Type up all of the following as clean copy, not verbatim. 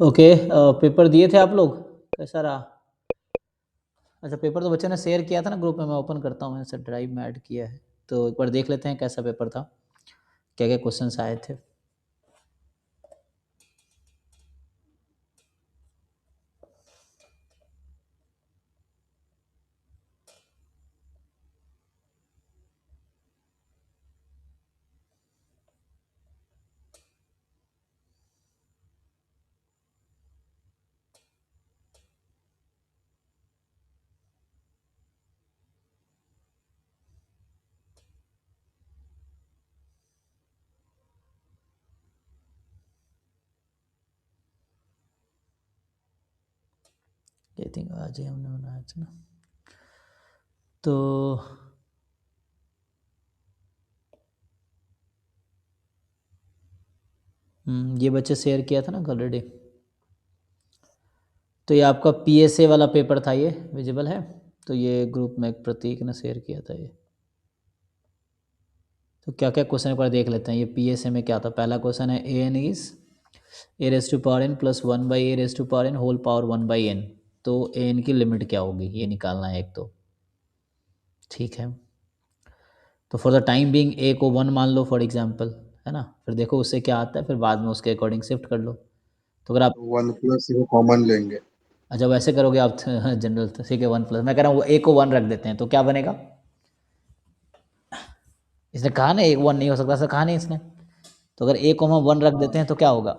Okay, paper दिए थे आप लोग, कैसा रहा? अच्छा, पेपर तो बच्चे ने शेयर किया था ना ग्रुप में, मैं ओपन करता हूँ, मैंने ड्राइव में ऐड किया है, तो एक बार देख लेते हैं कैसा पेपर था, क्या क्या क्वेश्चंस आए थे। आई थिंक आज ही हमने बनाया था ना, तो ये बच्चे शेयर किया था ना ऑलरेडी। तो ये आपका पीएसए वाला पेपर था, ये विजिबल है, तो ये ग्रुप में एक प्रतीक ने शेयर किया था ये। तो क्या क्या क्वेश्चन एक बार देख लेते हैं। ये पीएसए में क्या था, पहला क्वेश्चन है a n is a raise to power n plus 1 a raise to power n whole power 1/n। तो ए एन की लिमिट क्या होगी ये निकालना है एक तो, ठीक है। तो for the time being a को 1 मान लो फॉर एग्जांपल, है ना, फिर देखो उससे क्या आता है, फिर बाद में उसके अकॉर्डिंग शिफ्ट कर लो। तो अगर आप तो 1 प्लस को कॉमन लेंगे। अच्छा वैसे करोगे आप जनरल, ठीक है 1+, मैं कह रहा हूँ ए को 1 रख देते हैं, तो क्या बनेगा? इसने कहा ना एक 1 नहीं हो सकता, ऐसा कहा नहीं इसने, तो अगर ए को हम 1 रख देते हैं तो क्या होगा?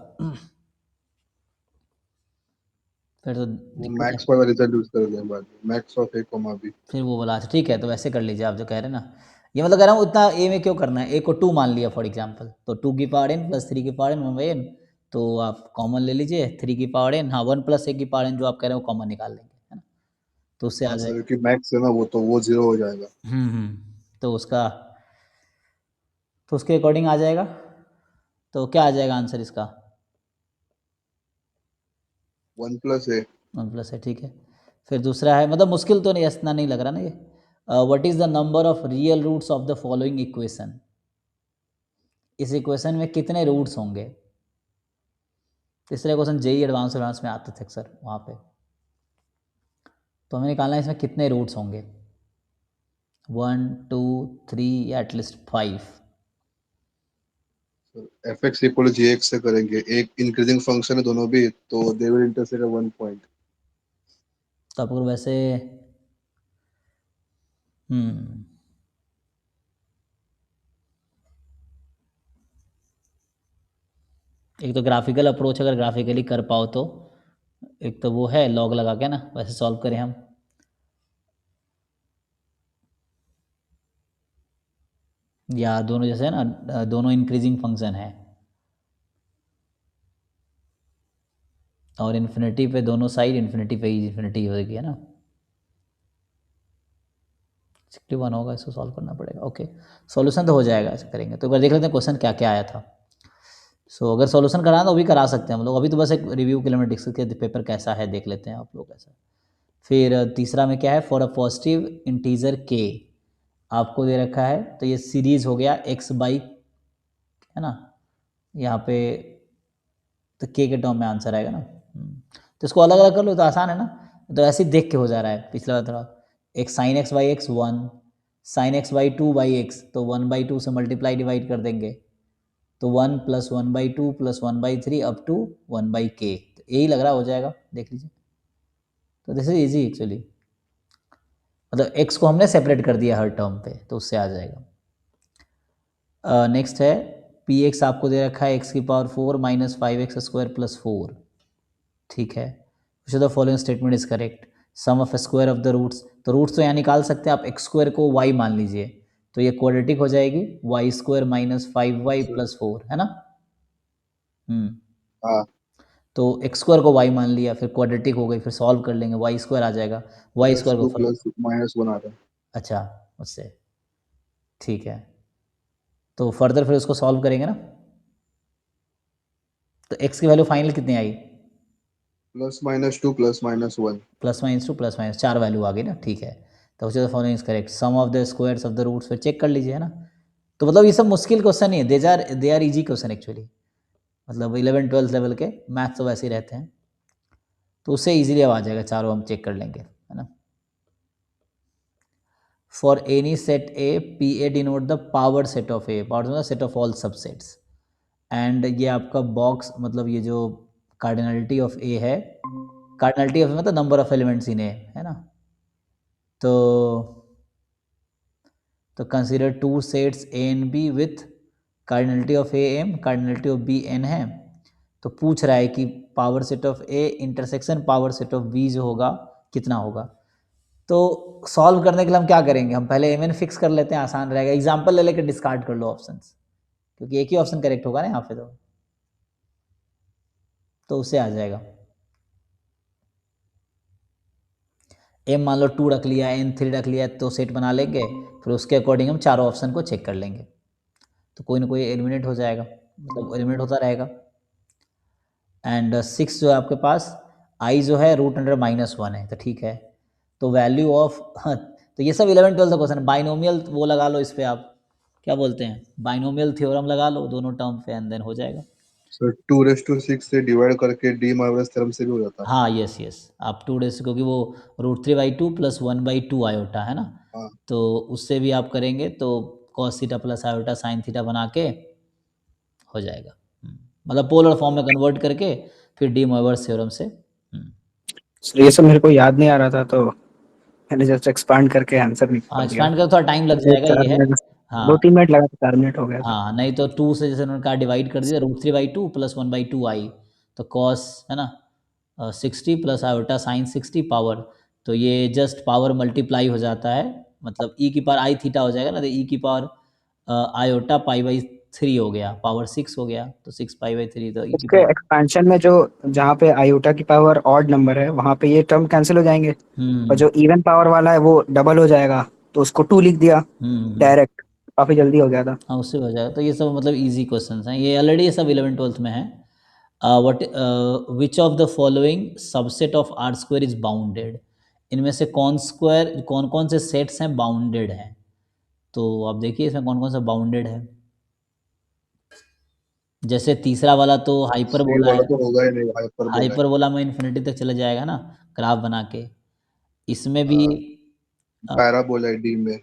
फिर तो वो दिक्कत है। मैक्स वाला रिजल्ट यूज कर देंगे बाद में, max of A comma B. फिर वो बोला अच्छा ठीक है, तो वैसे कर लीजिए आप जो कह रहे हैं ना, ये मतलब कह रहा हूँ उतना ए में क्यों करना है, ए को 2 मान लिया फॉर एग्जांपल, तो 2 की पावर एन प्लस 3 की पावर एन 1/n, तो आप कॉमन ले लीजिए 3 की पावर एन, हाँ 1 प्लस ए की पावर एन जो आप कह रहे हो कॉमन निकाल लेंगे, है ना, तो उससे आ हाँ सर, जाएगा। क्योंकि मैक्स है ना वो, तो वो 0 हो जाएगा। तो उसका, तो उसके अकॉर्डिंग आ जाएगा, तो क्या आ जाएगा आंसर इसका? 1 प्लस ए। 1+ है, ठीक है। फिर दूसरा है, मतलब मुश्किल तो नहीं, इतना नहीं लग रहा ना ये, what is the number of real roots of the following equation. इस इक्वेशन में कितने रूट्स होंगे? तीसरे क्वेश्चन जेई एडवांस एडवांस में आते थे सर वहाँ पे, तो हमें निकालना है इसमें कितने रूट्स होंगे, 1 2 3 या एटलीस्ट 5। एफ एक्स इक्वल जी एक्स से करेंगे, एक इंक्रीजिंग फंक्शन है दोनों भी, तो they will intersect at 1 point. तो आप अगर वैसे हम्म एक तो ग्राफिकल अप्रोच अगर ग्राफिकली कर पाओ तो, एक तो वो है लॉग लगा के ना, वैसे सॉल्व करें हम, या दोनों जैसे है ना, दोनों इंक्रीजिंग फंक्शन है और इन्फिनिटी पे दोनों साइड इन्फिनिटी पे ही इन्फिनिटी होगी, है ना, 61 होगा, इसको सॉल्व करना पड़ेगा। ओके, सॉल्यूशन तो हो जाएगा, ऐसे करेंगे। तो एक बार देख लेते हैं क्वेश्चन क्या क्या आया था। अगर सॉल्यूशन कराना तो अभी करा सकते हैं हम लोग, अभी तो बस एक रिव्यू के लिए मैं डिस्कस के पेपर कैसा है देख लेते हैं आप लोग कैसा। फिर तीसरा में क्या है, फॉर अ पॉजिटिव इंटीजर के आपको दे रखा है, तो ये सीरीज हो गया एक्स बाई, है ना, यहाँ पे तो के टर्म में आंसर आएगा ना। तो इसको अलग अलग कर लो तो आसान है ना, तो ऐसे ही देख के हो जा रहा है पिछला थोड़ा, एक sine x by x 1, sine x by 2/x, तो 1/2 से मल्टीप्लाई डिवाइड कर देंगे, तो 1 + 1/2 + 1/3 अप टू 1/k, तो यही लग रहा हो जाएगा, देख लीजिए। तो दिस इज इजी एक्चुअली, मतलब x को हमने सेपरेट कर दिया हर टर्म पे, तो उससे आ जाएगा। नेक्स्ट है पी एक्स आपको दे रखा है x⁴ - 5x² + 4, ठीक है। Which the following statement is correct, sum of square of the roots, तो रूट्स तो यहाँ निकाल सकते हैं आप, x² को y मान लीजिए, तो ये क्वाड्रेटिक हो जाएगी, y² - 5y + 4, है ना। हम्म हाँ। तो x² को y मान लिया, फिर क्वाड्रेटिक हो गई, फिर सॉल्व कर लेंगे, y² आ जाएगा, y² को +2 + -1 आ रहा है। अच्छा उससे, ठीक है। तो फर्दर फिर उसको सॉल्व करेंगे ना, तो x की वैल्यू फाइनल कितनी आई, +-2 +-1। +-2 +- 4 वैल्यू आ गई ना, ठीक है। तो which the following is correct, sum of the squares of the roots, फिर चेक कर लीजिए, है ना। तो मतलब ये सब मुश्किल क्वेश्चन नहीं है, they are easy question actually, मतलब 11-12 लेवल के मैथ्स तो वैसे ही रहते हैं, तो उससे इजीली अब आ जाएगा, चारों हम चेक कर लेंगे, है ना। For any set A, P A denote the power set of A, power मतलब set of all subsets, and ये आपका बॉक्स मतलब ये जो कार्डिनलिटी ऑफ ए है, कार्डिनलिटी ऑफ मतलब number of elements in A, है ना। तो consider two sets A and B with cardinality of A M, cardinality of B N है। तो पूछ रहा है कि power set of A intersection power set of B जो होगा कितना होगा। तो सॉल्व करने के लिए हम क्या करेंगे, हम पहले एम एन फिक्स कर लेते हैं, आसान रहेगा। एग्जाम्पल ले लेकर डिस्कार्ड कर लो ऑप्शंस, क्योंकि एक ही ऑप्शन करेक्ट होगा ना यहाँ पे, तो उससे आ जाएगा। एम मान लो 2 रख लिया, एन 3 रख लिया, तो सेट बना लेंगे, फिर उसके अकॉर्डिंग हम चारों ऑप्शन को चेक कर लेंगे, तो कोई ना कोई एलिमिनेट हो जाएगा, मतलब एलिमिनेट होता रहेगा। एंड 6 जो है आपके पास, आई जो है √100-1 है, तो ठीक है। तो वैल्यू ऑफ तो ये सब 11-12 का क्वेश्चन है। बाइनोमियल वो लगा लो इस पर, आप क्या बोलते हैं, बाइनोमियल थ्योरम लगा लो दोनों टर्म पे, एंड देन हो जाएगा। सर 2⁶ से डिवाइड करके डी माइनस थ्योरम से भी हो जाता है। हाँ यस यस, आप 2 क्योंकि वो √3/2 + 1/2 आयोटा है ना, हाँ तो उससे भी आप करेंगे तो cos theta plus iota sine theta बना के हो जाएगा। मतलब पोलर फॉर्म में कन्वर्ट करके फिर डी मोइवर्स थ्योरम से। सर ये सब मेरे को याद नहीं आ रहा था, तो मैंने जस्ट एक्सपांड करके आंसर हाँ निकाल दिया। एक्सपांड कर, थोड़ा टाइम लग तो जाएगा, ये चार है। मिनट हाँ 2-3 मिनट लगा था, 4 मिनट हो गया था। हाँ, नहीं तो 2 से जैसे उन्होंने कहा डिवाइड कर दिया, √3/2 + 1/2 आई, तो कॉस है ना 60 प्लस आयोटा साइन 60 पावर, तो ये जस्ट पावर मल्टीप्लाई हो जाता है, मतलब ई की पावर आई थीटा हो जाएगा ना, तो ई की पावर आयोटा π/3 हो गया, पावर 6 हो गया, तो 6 π/3, तो ई की इसके पावर। एक्सपेंशन में जो जहाँ पे आयोटा की पावर ऑड नंबर है वहां पे ये टर्म कैंसिल हो जाएंगे, और जो इवन पावर वाला है वो डबल हो जाएगा, तो उसको 2 लिख दिया डायरेक्ट, काफी जल्दी हो गया था। हाँ उससे हो जाएगा। तो ये सब मतलब इजी क्वेश्चंस हैं, ये ऑलरेडी ये सब 11-12 में है। What which of the following subset of R square is bounded, इनमें से कौन कौन से सेट्स हैं बाउंडेड हैं। तो आप देखिए इसमें कौन कौन सा बाउंडेड है। जैसे तीसरा वाला तो सी हाइपरबोला वाला है, तो होगा ही नहीं, हाइपर बोला है। हाइपरबोला में इन्फिनिटी तक चला जाएगा ना ग्राफ बना के। इसमें भी पैराबोला है डी में।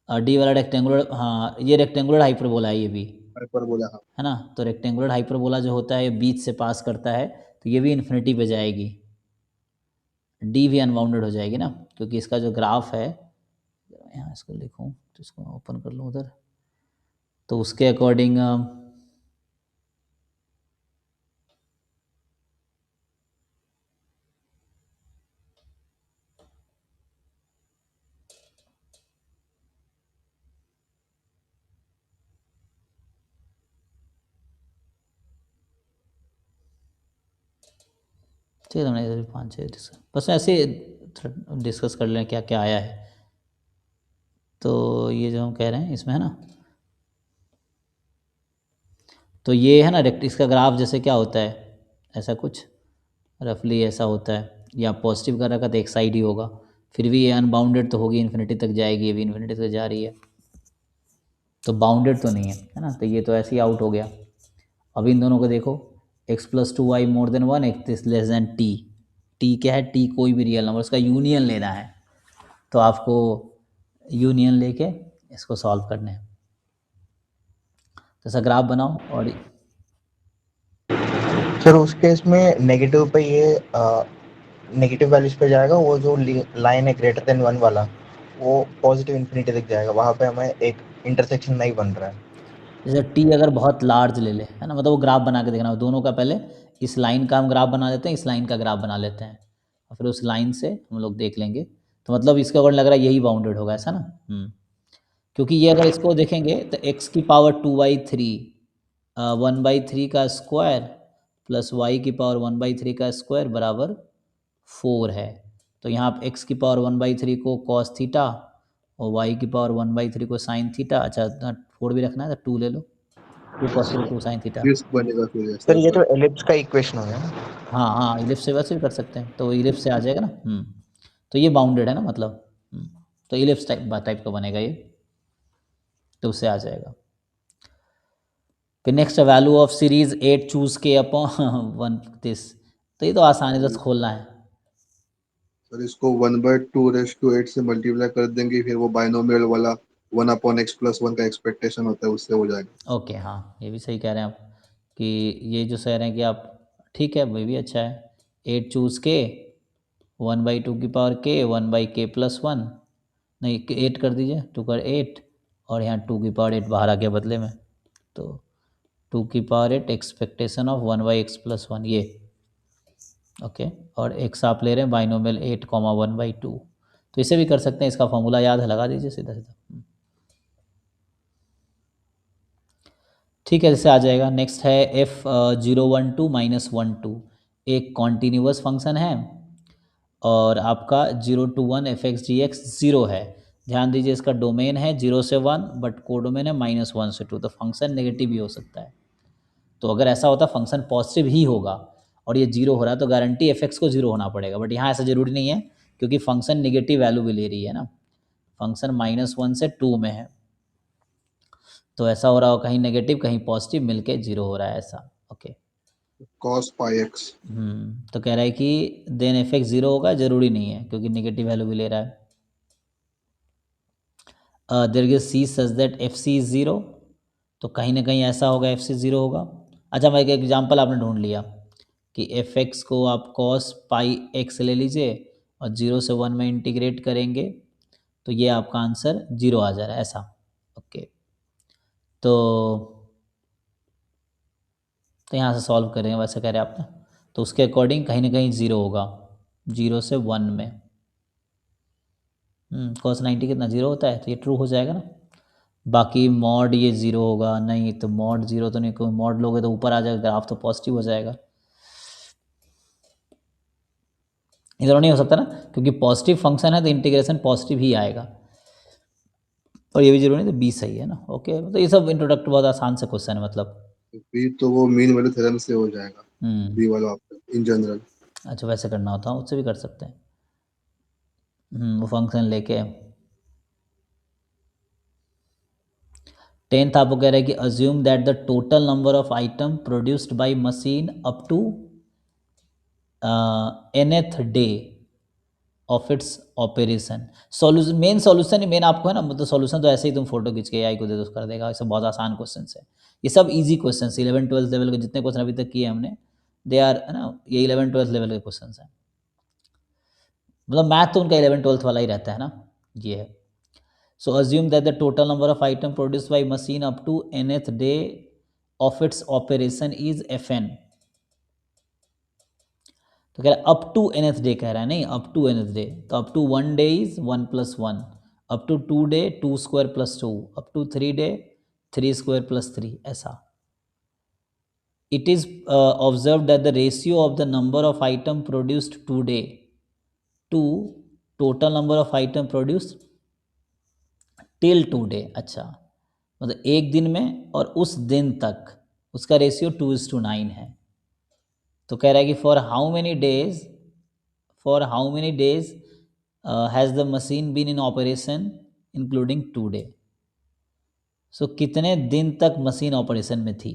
डी वाला रेक्टेंगुलर, हाँ ये रेक्टेंगुलर हाइपरबोला है ये भी, हाइपर बोला हाँ। है ना। तो रेक्टेंगुलर हाइपरबोला जो होता है ये बीच से पास करता है, तो ये भी इन्फिनिटी पे जाएगी, डी भी अनबाउंडेड हो जाएगी ना, क्योंकि इसका जो ग्राफ है, यहाँ इसको लिखूँ तो इसको ओपन कर लूँ उधर, तो उसके अकॉर्डिंग ठीक है, हमने इधर 5-6 डिस्कस, बस ऐसे डिस्कस कर लें क्या क्या आया है। तो ये जो हम कह रहे हैं इसमें है ना, तो ये है ना इसका ग्राफ जैसे क्या होता है, ऐसा कुछ रफली ऐसा होता है, या पॉजिटिव कर रखा तो एक साइड ही होगा, फिर भी ये अनबाउंडेड तो होगी, इन्फिनिटी तक जाएगी, ये भी इन्फिनिटी तक जा रही है, तो बाउंडेड तो नहीं है ना, तो ये तो ऐसे ही आउट हो गया। अब इन दोनों को देखो, x+2y > 1, x <t, t क्या है, t कोई भी रियल नंबर, उसका यूनियन लेना है, तो आपको यूनियन लेके इसको सॉल्व करना है। तो ऐसा ग्राफ बनाओ, और सर उस केस में नेगेटिव पे ये नेगेटिव वैल्यूज पे जाएगा, वो जो लाइन है >1 वाला वो पॉजिटिव इन्फिनिटी तक जाएगा, वहाँ पे हमें एक इंटरसेक्शन नहीं बन रहा है। जैसे टी अगर बहुत लार्ज ले ले, है ना, मतलब वो ग्राफ बना के देखना, दोनों का पहले इस लाइन का हम ग्राफ बना लेते हैं, इस लाइन का ग्राफ बना लेते हैं, और फिर उस लाइन से हम लोग देख लेंगे, तो मतलब इसके अकॉर्डिंग लग रहा है यही बाउंडेड होगा, ऐसा ना। क्योंकि ये अगर इसको देखेंगे तो x की पावर 2/3, 1/3 का स्क्वायर प्लस y की पावर 1/3 का स्क्वायर बराबर 4 है, तो यहाँ आप x की पावर 1/3 को cos थीटा और y की पावर 1/3 को sin थीटा, अच्छा 4 भी रखना है तो 2 ले लो, 2 cos theta 2 sin theta. Disc बनेगा फिर सर ऐसा ये तो सर। एलिप्स का इक्वेशन हो गया ना। हाँ हाँ, इलिप्स से वैसे भी कर सकते हैं, तो इलिप्स से आ जाएगा ना। तो ये बाउंडेड है ना, मतलब तो इलिप्स टाइप का बनेगा ये, तो उससे आ जाएगा। फिर next value of series 8 choose के अपॉन 1 दिस, तो ये तो आसानी से खोलना है। सर इसको 1/2 से मल्टीप्लाई कर देंगे, फिर वो बाइनोमियल वाला 1/x+1 का एक्सपेक्टेशन होता है, उससे हो जाएगा। ओके, हाँ ये भी सही कह रहे हैं आप कि ये जो कह रहे हैं कि आप, ठीक है वो भी अच्छा है। 8 चूज के 1/2 1 बाई के प्लस 1, नहीं 8 कर दीजिए, 2 कर 8, और यहाँ 2 की पावर 8 बाहर आ गया बदले में, तो 2 की पावर 8 एक्सपेक्टेशन ऑफ 1/x+1 ये, ओके। और x आप ले रहे हैं बाइनोमियल 8, 1/2, तो इसे भी कर सकते हैं, इसका फॉर्मूला याद है, लगा दीजिए सीधा सीधा। ठीक है, जैसे आ जाएगा। नेक्स्ट है F012 -12, एक कॉन्टीन्यूअस फंक्शन है और आपका 0 to 1 f(x) ज़ीरो है। ध्यान दीजिए इसका डोमेन है 0 से 1, बट कोडोमेन है -1 से 2, तो फंक्शन नेगेटिव भी हो सकता है। तो अगर ऐसा होता फंक्शन पॉजिटिव ही होगा और ये 0 हो रहा है तो गारंटी f(x) को 0 होना पड़ेगा, बट यहाँ ऐसा ज़रूरी नहीं है क्योंकि फंक्शन नेगेटिव वैल्यू भी ले रही है ना, फंक्शन -1 से 2 में है, तो ऐसा हो रहा हो कहीं नेगेटिव कहीं पॉजिटिव मिलके 0 हो रहा है ऐसा, ओके। cos πx। तो कह रहा है कि देन f(x) 0 होगा, ज़रूरी नहीं है क्योंकि नेगेटिव वैल्यू भी ले रहा है। There is C such that FC is 0, तो कहीं ना कहीं ऐसा होगा FC 0 होगा। अच्छा, मैं एक एग्जांपल आपने ढूंढ लिया कि f(x) को आप cos πx ले लीजिए और 0 से 1 में इंटीग्रेट करेंगे तो ये आपका आंसर 0 आ जा रहा है ऐसा, ओके। तो यहाँ से सॉल्व करें वैसे कह रहे हैं आप ना, तो उसके अकॉर्डिंग कहीं ना कहीं 0 होगा, 0 से 1 में। cos 90 कितना 0 होता है, तो ये ट्रू हो जाएगा ना। बाकी मॉड ये 0 होगा, नहीं तो मॉड 0 तो नहीं, कोई मॉड लोगे तो ऊपर आ जाएगा ग्राफ, तो पॉजिटिव हो जाएगा। इधर नहीं हो सकता ना, क्योंकि पॉजिटिव फंक्शन है तो इंटीग्रेशन पॉजिटिव ही आएगा, और ये भी जरूरी नहीं, तो बी सही है ना, ओके। तो ये सब इंट्रोडक्ट बहुत आसान से क्वेश्चन है मतलब। बी तो वो मीन वैल्यू थ्योरम से हो जाएगा, बी वाला आपका इन जनरल। अच्छा, वैसे करना होता है, उससे भी कर सकते हैं, वो फंक्शन लेके। 10th आपको कह रहा है कि assume that the total number of item produced by machine up to nth day of its operation. Solution, main solution, main आपको है ना, मतलब सॉल्यूशन तो ऐसे ही तुम फोटो खींच के AI को दे दो कर देगा, ये सब बहुत आसान क्वेश्चन है, ये सब इजी क्वेश्चन 11th-12th लेवल के जितने क्वेश्चन अभी तक किए हमने, दे आर है ना, ये 11th-12th लेवल के क्वेश्चन हैं, मतलब मैथ तो उनका 11th-12th वाला ही रहता है ना, ये है। So assume that the total number of item produced by machine up to nth day of its operation is Fn। तो कह रहा है अप टू nth डे, कह रहा है नहीं अप टू nth डे, तो up to 1 day is 1 + 1, up to 2 day 2 square + 2, up to 3 day 3 square + 3 ऐसा। It is observed that the ratio of the number of item produced today to total number of item produced till two day, अच्छा मतलब एक दिन में और उस दिन तक उसका रेशियो 2:9 है। तो कह रहा है कि for how many days has the machine been in operation including 2 day. सो कितने दिन तक मशीन ऑपरेशन में थी,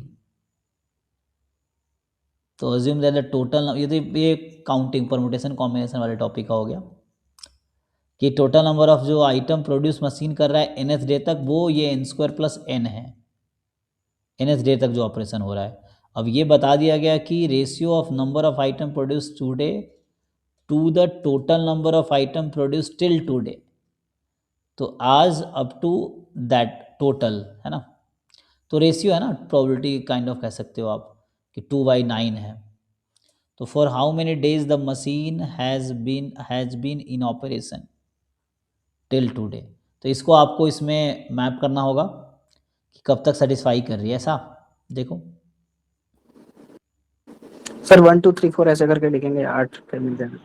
तो अज्यूम दैट द टोटल, ये काउंटिंग परमुटेशन कॉम्बिनेशन वाले टॉपिक का हो गया कि टोटल नंबर ऑफ जो आइटम प्रोड्यूस मशीन कर रहा है nth डे तक, वो ये n² + n है, nth डे तक जो ऑपरेशन हो रहा है। अब ये बता दिया गया कि ratio of number of item produce today to the total number of item produce till today, तो आज अप टू दैट टोटल है ना, तो रेशियो है ना, प्रोबेबिलिटी काइंड ऑफ कह सकते हो आप कि 2/9 है। तो for how many days the machine has been in operation till today, तो इसको आपको इसमें मैप करना होगा कि कब तक सेटिस्फाई कर रही है ऐसा। देखो सर 1 2 3 4 ऐसे करके लिखेंगे, 8 पे मिल जाएगा।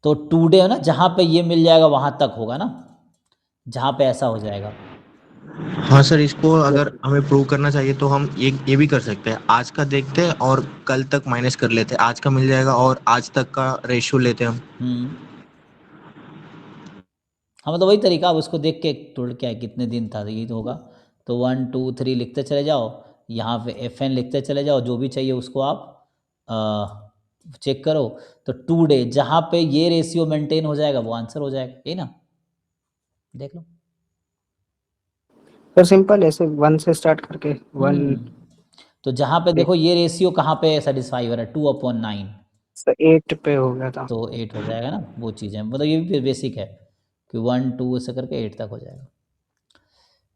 तो टुडे है ना, जहाँ पे ये मिल जाएगा वहाँ तक होगा ना, जहाँ पे ऐसा हो जाएगा। हाँ सर, इसको अगर हमें प्रूव करना चाहिए तो हम ये भी कर सकते हैं, आज का देखते हैं और कल तक माइनस कर लेते हैं, आज का मिल जाएगा और आज तक का रेशियो लेते हैं हम। हाँ मतलब वही तरीका, अब उसको देख के टोटल क्या है कितने दिन था, ये तो होगा, तो 1 2 3 लिखते चले जाओ, यहाँ पे FN लिखते चले जाओ, जो भी चाहिए उसको आप चेक करो। तो 2 डे जहाँ पे ये रेशियो मेंटेन हो जाएगा वो आंसर हो जाएगा, यही ना, देख लो। सर सिंपल ऐसे 1 से स्टार्ट करके 1 तो जहाँ पे देखो ये रेशियो कहाँ पे सेटिस्फाई हो रहा है, 2/9, से 8 पे हो गया था। तो 8 हो जाएगा ना, वो चीज़ है, मतलब ये भी बेसिक है कि 1 2 ऐसे करके 8 तक हो जाएगा।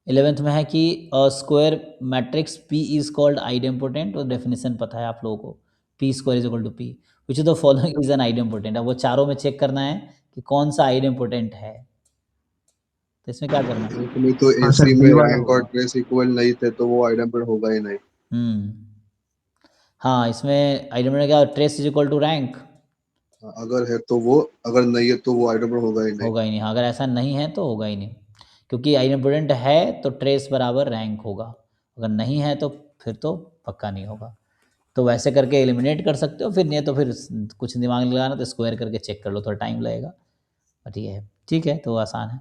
11th में है कि square matrix P is called idempotent, और डेफिनेशन पता है आप लोगों को, P square is equal to P which is the following is an idempotent. अब वो चारों में चेक करना है कि कौन सा आइडेम्पोटेंट है, तो इसमें क्या करना है। एक में तो हाँ सर, AC में बी वाला रैंक और होगा। ट्रेस इक्वल नहीं थे तो वो आइडेंटिटी होगा ही नहीं। हाँ, इसमें आइडेम्पोटेंट क्या, trace is equal to rank, अगर है तो वो, अगर नहीं है तो वो आइडेंटिटी होगा ही नहीं। होगा ही नहीं। हाँ, अगर ऐसा नहीं है तो होगा ही नहीं, क्योंकि आइडेम्पोटेंट है तो ट्रेस बराबर रैंक होगा, अगर नहीं है तो फिर तो पक्का नहीं होगा। तो वैसे करके एलिमिनेट कर सकते हो, फिर नहीं तो फिर कुछ दिमाग नहीं लगाना तो स्क्वायर करके चेक कर लो, थोड़ा टाइम लगेगा, बट ये है, ठीक है, तो आसान है।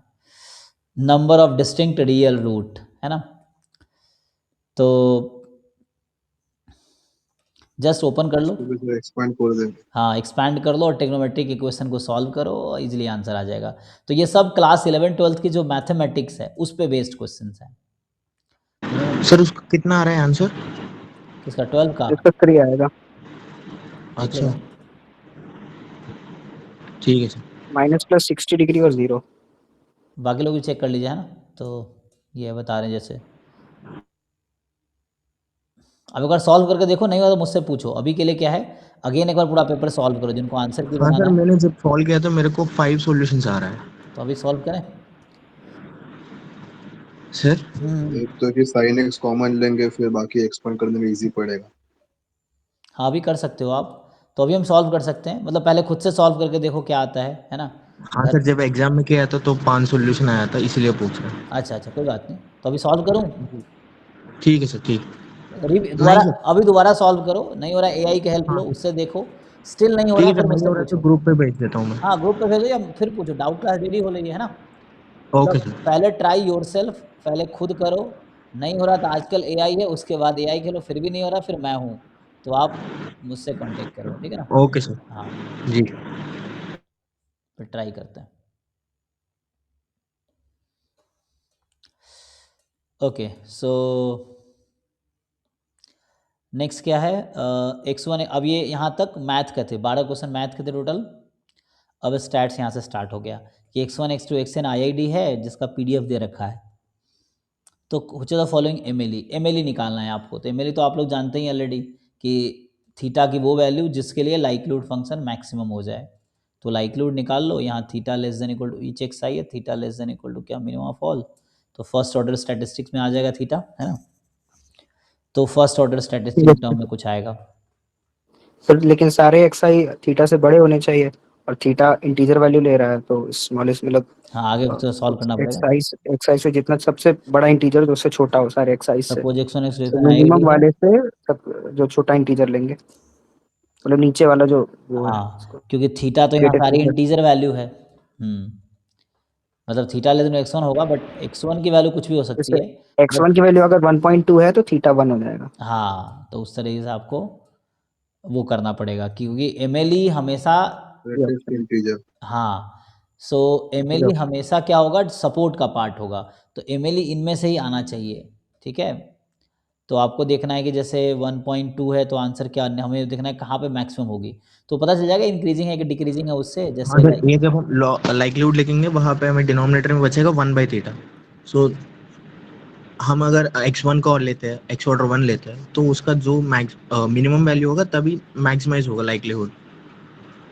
Number of distinct real root है ना, तो जस्ट ओपन कर लो, इसको भी थोड़ा एक्सपेंड कर देंगे। हाँ एक्सपैंड कर लो और ट्रिग्नोमेट्रिक इक्वेशन को सॉल्व करो, इजीली आंसर आ जाएगा। तो ये सब क्लास 11 12 की जो मैथमेटिक्स है उस पे बेस्ड क्वेश्चंस हैं। सर उसका कितना आ रहा है आंसर? किसका, 12 का? इसका 3 आएगा, देख अच्छा, लेना, ठीक है सर। -+60 डिग्री और 0। बाकी लोग भी चेक कर लीजिए, है ना। तो ये बता रहे हैं जैसे, अब एक बार सॉल्व करके देखो, नहीं हुआ तो मुझसे पूछो, अभी के लिए क्या है, अगेन एक बार पूरा पेपर सॉल्व करो, जिनको आंसर की हाँ बनाना सर, है। मैंने जब सॉल्व किया तो मेरे को 5 सॉल्यूशंस आ रहा है। तो अभी सॉल्व करें। सर एक तो कि साइन एक्स कॉमन लेंगे फिर बाकी एक्सपेंड करने में इजी पड़ेगा। हाँ अभी कर सकते हो आप, तो अभी हम सॉल्व कर सकते हैं, मतलब पहले खुद से सॉल्व करके देखो क्या आता है ना। हाँ सर, जब एग्जाम में किया था तो 5 सॉल्यूशन आया था, इसलिए पूछ रहा हूँ। अच्छा अच्छा, कोई बात नहीं, तो अभी सॉल्व करूँ। ठीक है सर, ठीक। दोबारा, नहीं सर। अभी दोबारा सॉल्व करो, नहीं हो रहा AI की हेल्प लो, हाँ उससे देखो, स्टिल नहीं हो ठीक रहा है सर, फिर नहीं मुझसे हो रहा तो पूछो। ग्रुप पे भेज देता हूँ मैं। हाँ ग्रुप पे भेजो या फिर पूछो, डाउट क्लास डेली हो रही है ना। ओके मतलब सर। पहले ट्राई योरसेल्फ, पहले खुद करो, नहीं हो रहा तो आजकल AI है, उसके बाद AI खेलो, फिर भी नहीं हो रहा फिर मैं हूँ, तो आप मुझसे कांटेक्ट करो, ठीक है ना। Okay sir. हाँ, जी। फिर ट्राई करते हैं। ओके, सो नेक्स्ट क्या है, X1, अब ये यहाँ तक मैथ के थे, 12 क्वेश्चन मैथ के थे टोटल। अब स्टैट्स यहाँ से स्टार्ट हो गया कि X1 X2 Xn IID है, जिसका PDF दे रखा है। तो व्हिच द फॉलोइंग MLE निकालना है आपको। तो MLE तो आप लोग जानते ही ऑलरेडी कि थीटा की वो वैल्यू जिसके लिए लाइक्लीहुड फंक्शन मैक्सिमम हो जाए। तो लाइक्लीहुड निकाल लो, यहाँ theta less than equal to each x i है, theta less than equal to क्या, मिनिमम ऑफ ऑल। तो फर्स्ट ऑर्डर स्टैटिस्टिक्स में आ जाएगा थीटा, है ना। तो फर्स्ट ऑर्डर स्टैटिस्टिक्स टर्म में कुछ आएगा। सर लेकिन सारे xi थीटा से बड़े होने चाहिए, और थीटा इंटीजर वैल्यू ले रहा है, तो स्मॉलेस्ट मतलब हाँ आगे तो सॉल्व करना पड़ेगा। xi से जितना सबसे बड़ा इंटीजर उससे छोटा हो सारे xi से, सपोज X1 X2 तो IID मिनिमम है। वाले से जो छोटा इंटीजर लेंगे, मतलब नीचे वाला जो वो है उसको हाँ क्योंकि थीटा तो यहाँ ग्रेटेस्ट सारी नंबर। इंटीजर वैल्यू है। मतलब थीटा लेस देन X1 होगा, बट X1 की वैल्यू कुछ भी हो सकती जैसे है। x1 की वैल्यू अगर 1.2 है तो थीटा 1 हो जाएगा। हाँ, तो उस तरीके से आपको वो करना पड़ेगा, क्योंकि MLE हमेशा, ग्रेटेस्ट इंटीजर। हाँ, सो MLE हमेशा क्या होगा, सपोर्ट का पार्ट होगा। तो MLE इनमें से ही आना चाहिए, ठीक है। तो आपको देखना है कि जैसे 1.2 है तो आंसर क्या, हमें देखना है कहाँ पे मैक्सिमम होगी, तो पता चल जाएगा इंक्रीजिंग है कि डिक्रीजिंग है उससे, हाँ जैसे सर, ये जब हम लाइक्लीहुड लिखेंगे वहां पे हमें डिनोमिनेटर में बचेगा 1/थीटा। सो हम अगर x1 का और लेते हैं, x ऑर्डर 1 लेते हैं, तो उसका जो मिनिमम वैल्यू होगा तभी मैक्सिमाइज होगा लाइक्लीहुड।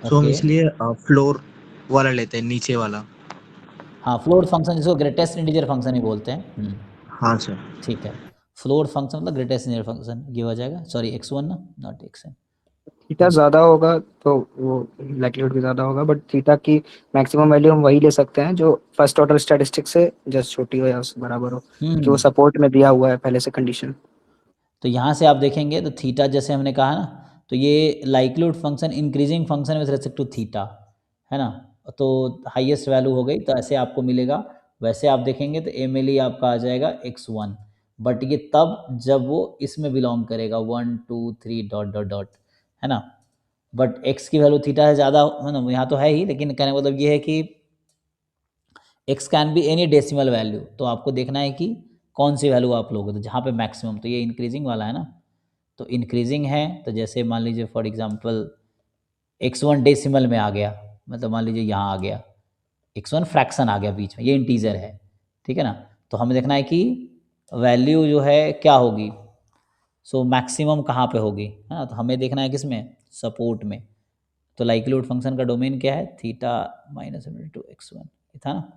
सो हम ओके। इसलिए फ्लोर वाला लेते हैं, नीचे वाला। हाँ फ्लोर फंक्शन जिसको ग्रेटेस्ट इंटीजर फंक्शन ही बोलते हैं। हाँ सर। ठीक है, फ्लोर फंक्शन मतलब ग्रेटेस्ट इंटीजर फंक्शन ये हो जाएगा, सॉरी X1 ना, नॉट Xn। थीटा ज्यादा होगा तो वो लाइक्लीहुड भी ज्यादा होगा, बट थीटा की मैक्सिमम वैल्यू हम वही ले सकते हैं जो फर्स्ट ऑर्डर स्टैटिस्टिक से जस्ट छोटी हो या उससे बराबर हो, क्योंकि वो सपोर्ट में दिया हुआ है पहले से कंडीशन। तो यहाँ से आप देखेंगे तो थीटा जैसे हमने कहा ना, तो ये likelihood function increasing function with respect to theta, है ना। तो हाईएस्ट वैल्यू हो गई, तो ऐसे आपको मिलेगा। वैसे आप देखेंगे तो MLE आपका आ जाएगा X1, बट ये तब जब वो इसमें बिलोंग करेगा 1 2 3 डॉट डॉट डॉट, है ना। बट x की वैल्यू थीटा से ज़्यादा, है ना, यहाँ तो है ही, लेकिन कहने का मतलब ये है कि x can be any decimal value. तो आपको देखना है कि कौन सी वैल्यू आप लोगे, तो जहाँ पे मैक्सिमम, तो ये इंक्रीजिंग वाला है ना, तो इंक्रीजिंग है, तो जैसे मान लीजिए फॉर एग्जांपल x1 डेसिमल में आ गया, मतलब मान लीजिए यहाँ आ गया x1 फ्रैक्शन आ गया बीच में, ये इंटीजर है, ठीक है ना। तो हमें देखना है कि वैल्यू जो है क्या होगी, सो मैक्सिमम कहाँ पे होगी, है ना। तो हमें देखना है किसमें, सपोर्ट में। तो लाइक्लीहुड फंक्शन का डोमेन क्या है, थीटा माइनस टू x1, ये था ना।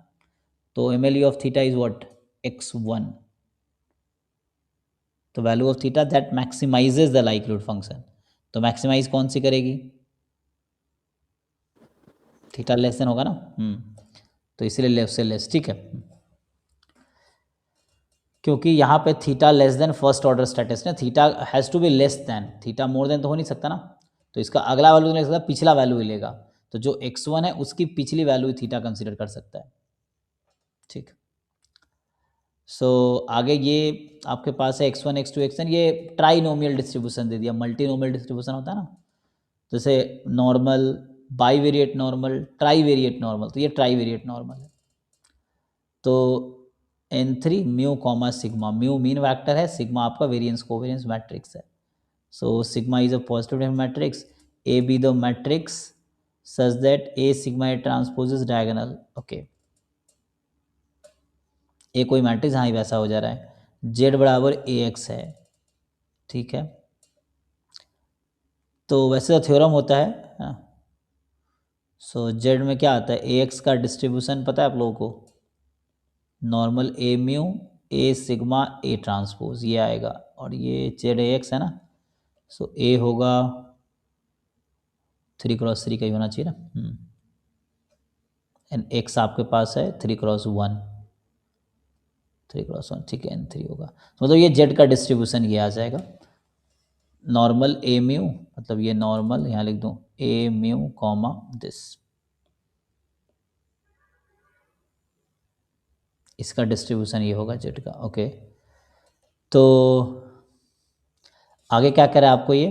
तो MLE of theta is what, x1। तो value of theta that maximizes the likelihood function. तो मैक्सिमाइज कौन सी करेगी, थीटा लेस देन होगा ना, तो इसलिए लेस से लेस, ठीक है। क्योंकि यहाँ पे theta less than first order statistics ना, theta has to be less than, theta more than तो हो नहीं सकता ना। तो इसका अगला वैल्यू नहीं ले सकता, पिछला वैल्यू ही लेगा। तो जो x1 है उसकी पिछली वैल्यू थीटा कंसीडर कर सकता है, ठीक। सो आगे ये आपके पास है x1 x2 xn, ये ट्राइनोमियल डिस्ट्रीब्यूशन दे दिया, मल्टीनोमियल डिस्ट्रीब्यूशन होता है ना, जैसे normal, bivariate normal, trivariate normal. तो ये ट्राईवेरिएट नॉर्मल है। तो n3 mu comma sigma, mu mean vector है, सिग्मा आपका वेरिएंस कोवेरिएंस मैट्रिक्स है। So sigma is a positive matrix, A B the matrix such that A sigma A transpose is diagonal, okay. A कोई matrix, हाँ वैसा हो जा रहा है, जेड बराबर ए एक्स है, ठीक है। तो वैसे तो थ्योरम होता है ना। सो जेड में क्या आता है, ए एक्स का डिस्ट्रीब्यूशन पता है आप लोगों को, normal A mu A sigma A transpose, ये आएगा, और ये जेड ए एक्स है ना। सो ए होगा 3x3 का ही होना चाहिए ना, एंड एक्स आपके पास है 3x1, 3x1, ठीक है, n3 होगा। तो मतलब ये जेड का डिस्ट्रीब्यूशन ये आ जाएगा, नॉर्मल ए म्यू, मतलब ये नॉर्मल यहाँ लिख दूँ ए म्यू कॉमा दिस, इसका डिस्ट्रीब्यूशन ये होगा जेड का, ओके। तो आगे क्या करें आपको ये,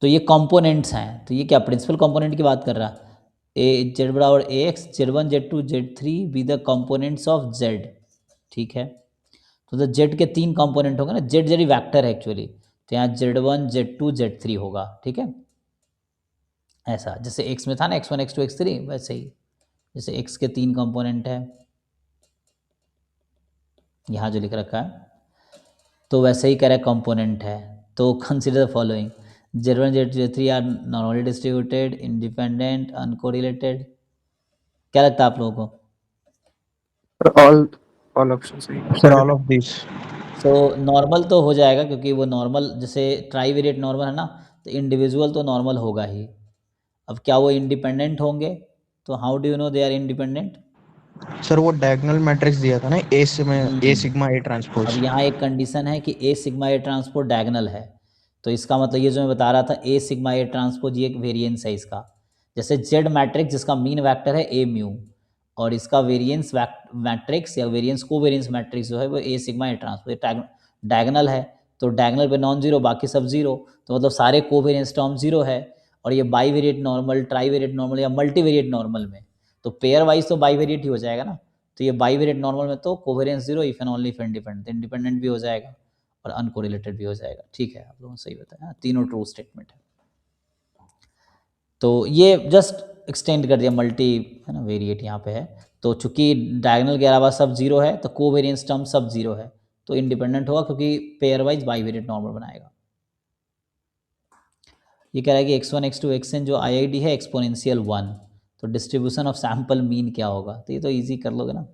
तो ये कंपोनेंट्स हैं, तो ये क्या प्रिंसिपल कंपोनेंट की बात कर रहा है, ए जेड बराबर A X, Z one Z two Z three B the components of Z, ठीक है। तो जेड के 3 कंपोनेंट होंगे ना, जेड जेड वैक्टर है एक्चुअली, तो यहाँ जेड1 जेड2 जेड3 होगा, ठीक है। ऐसा जैसे एक्स में था ना x1 x2 x3, वैसे ही जैसे एक्स के 3 कंपोनेंट है, यहाँ जो लिख रखा है, तो वैसे ही कह रहा है कंपोनेंट है। तो consider the following, Z1 Z3 are normally distributed, independent, uncorrelated. क्या लगता है आप लोगों को, all options सही है। Sir, all of these. So normal तो हो जाएगा, क्योंकि वो नॉर्मल जैसे ट्राईवेरिएट नॉर्मल है ना, तो इंडिविजुअल तो नॉर्मल होगा ही। अब क्या वो इंडिपेंडेंट होंगे, तो how do you know they are independent, sir वो डायगोनल मैट्रिक्स दिया था ना, ए से में ए सिग्मा ए अब ट्रांसपोज। यहाँ एक कंडीशन है कि ए सिग्मा ए ट्रांसपोज डायगोनल है, तो इसका मतलब ये जो मैं बता रहा था ए सिग्मा ए ट्रांसपोज, ये एक वेरिएंस है इसका। जैसे जेड मैट्रिक्स जिसका मीन वेक्टर है ए म्यू, और इसका वेरिएंस मैट्रिक्स या वेरिएंस कोवेरिएंस मैट्रिक्स जो है वो ए सिग्मा ए ट्रांसपोज डायगोनल है। तो डायगोनल पे नॉन जीरो, बाकी सब जीरो, तो मतलब सारे कोवेरिएंस टर्म जीरो है। और ये बाईवेरिएट नॉर्मल, ट्राईवेरिएट नॉर्मल या मल्टीवेरिएट नॉर्मल में, तो पेयर वाइज तो बाईवेरिएट ही हो जाएगा ना। तो ये बाईवेरिएट नॉर्मल में तो covariance zero if and only if independent, independent भी हो जाएगा और अनकोरिलेटेड भी हो जाएगा, ठीक है। आप लोगों ने सही बताया, तीनों ट्रू स्टेटमेंट है। तो ये जस्ट एक्सटेंड कर दिया, मल्टी है ना वेरिएट यहाँ पे है। तो चूंकि डायगोनल के अलावा सब जीरो है, तो कोवेरिएंस टर्म सब जीरो है, तो इंडिपेंडेंट होगा, क्योंकि पेयर वाइज बाईवेरिएट नॉर्मल बनाएगा। ये कह रहा है कि x1 x2 xn जो IID है एक्सपोनेंशियल 1, तो डिस्ट्रीब्यूशन ऑफ सैम्पल मीन क्या होगा, तो ये तो इजी कर लोगे ना,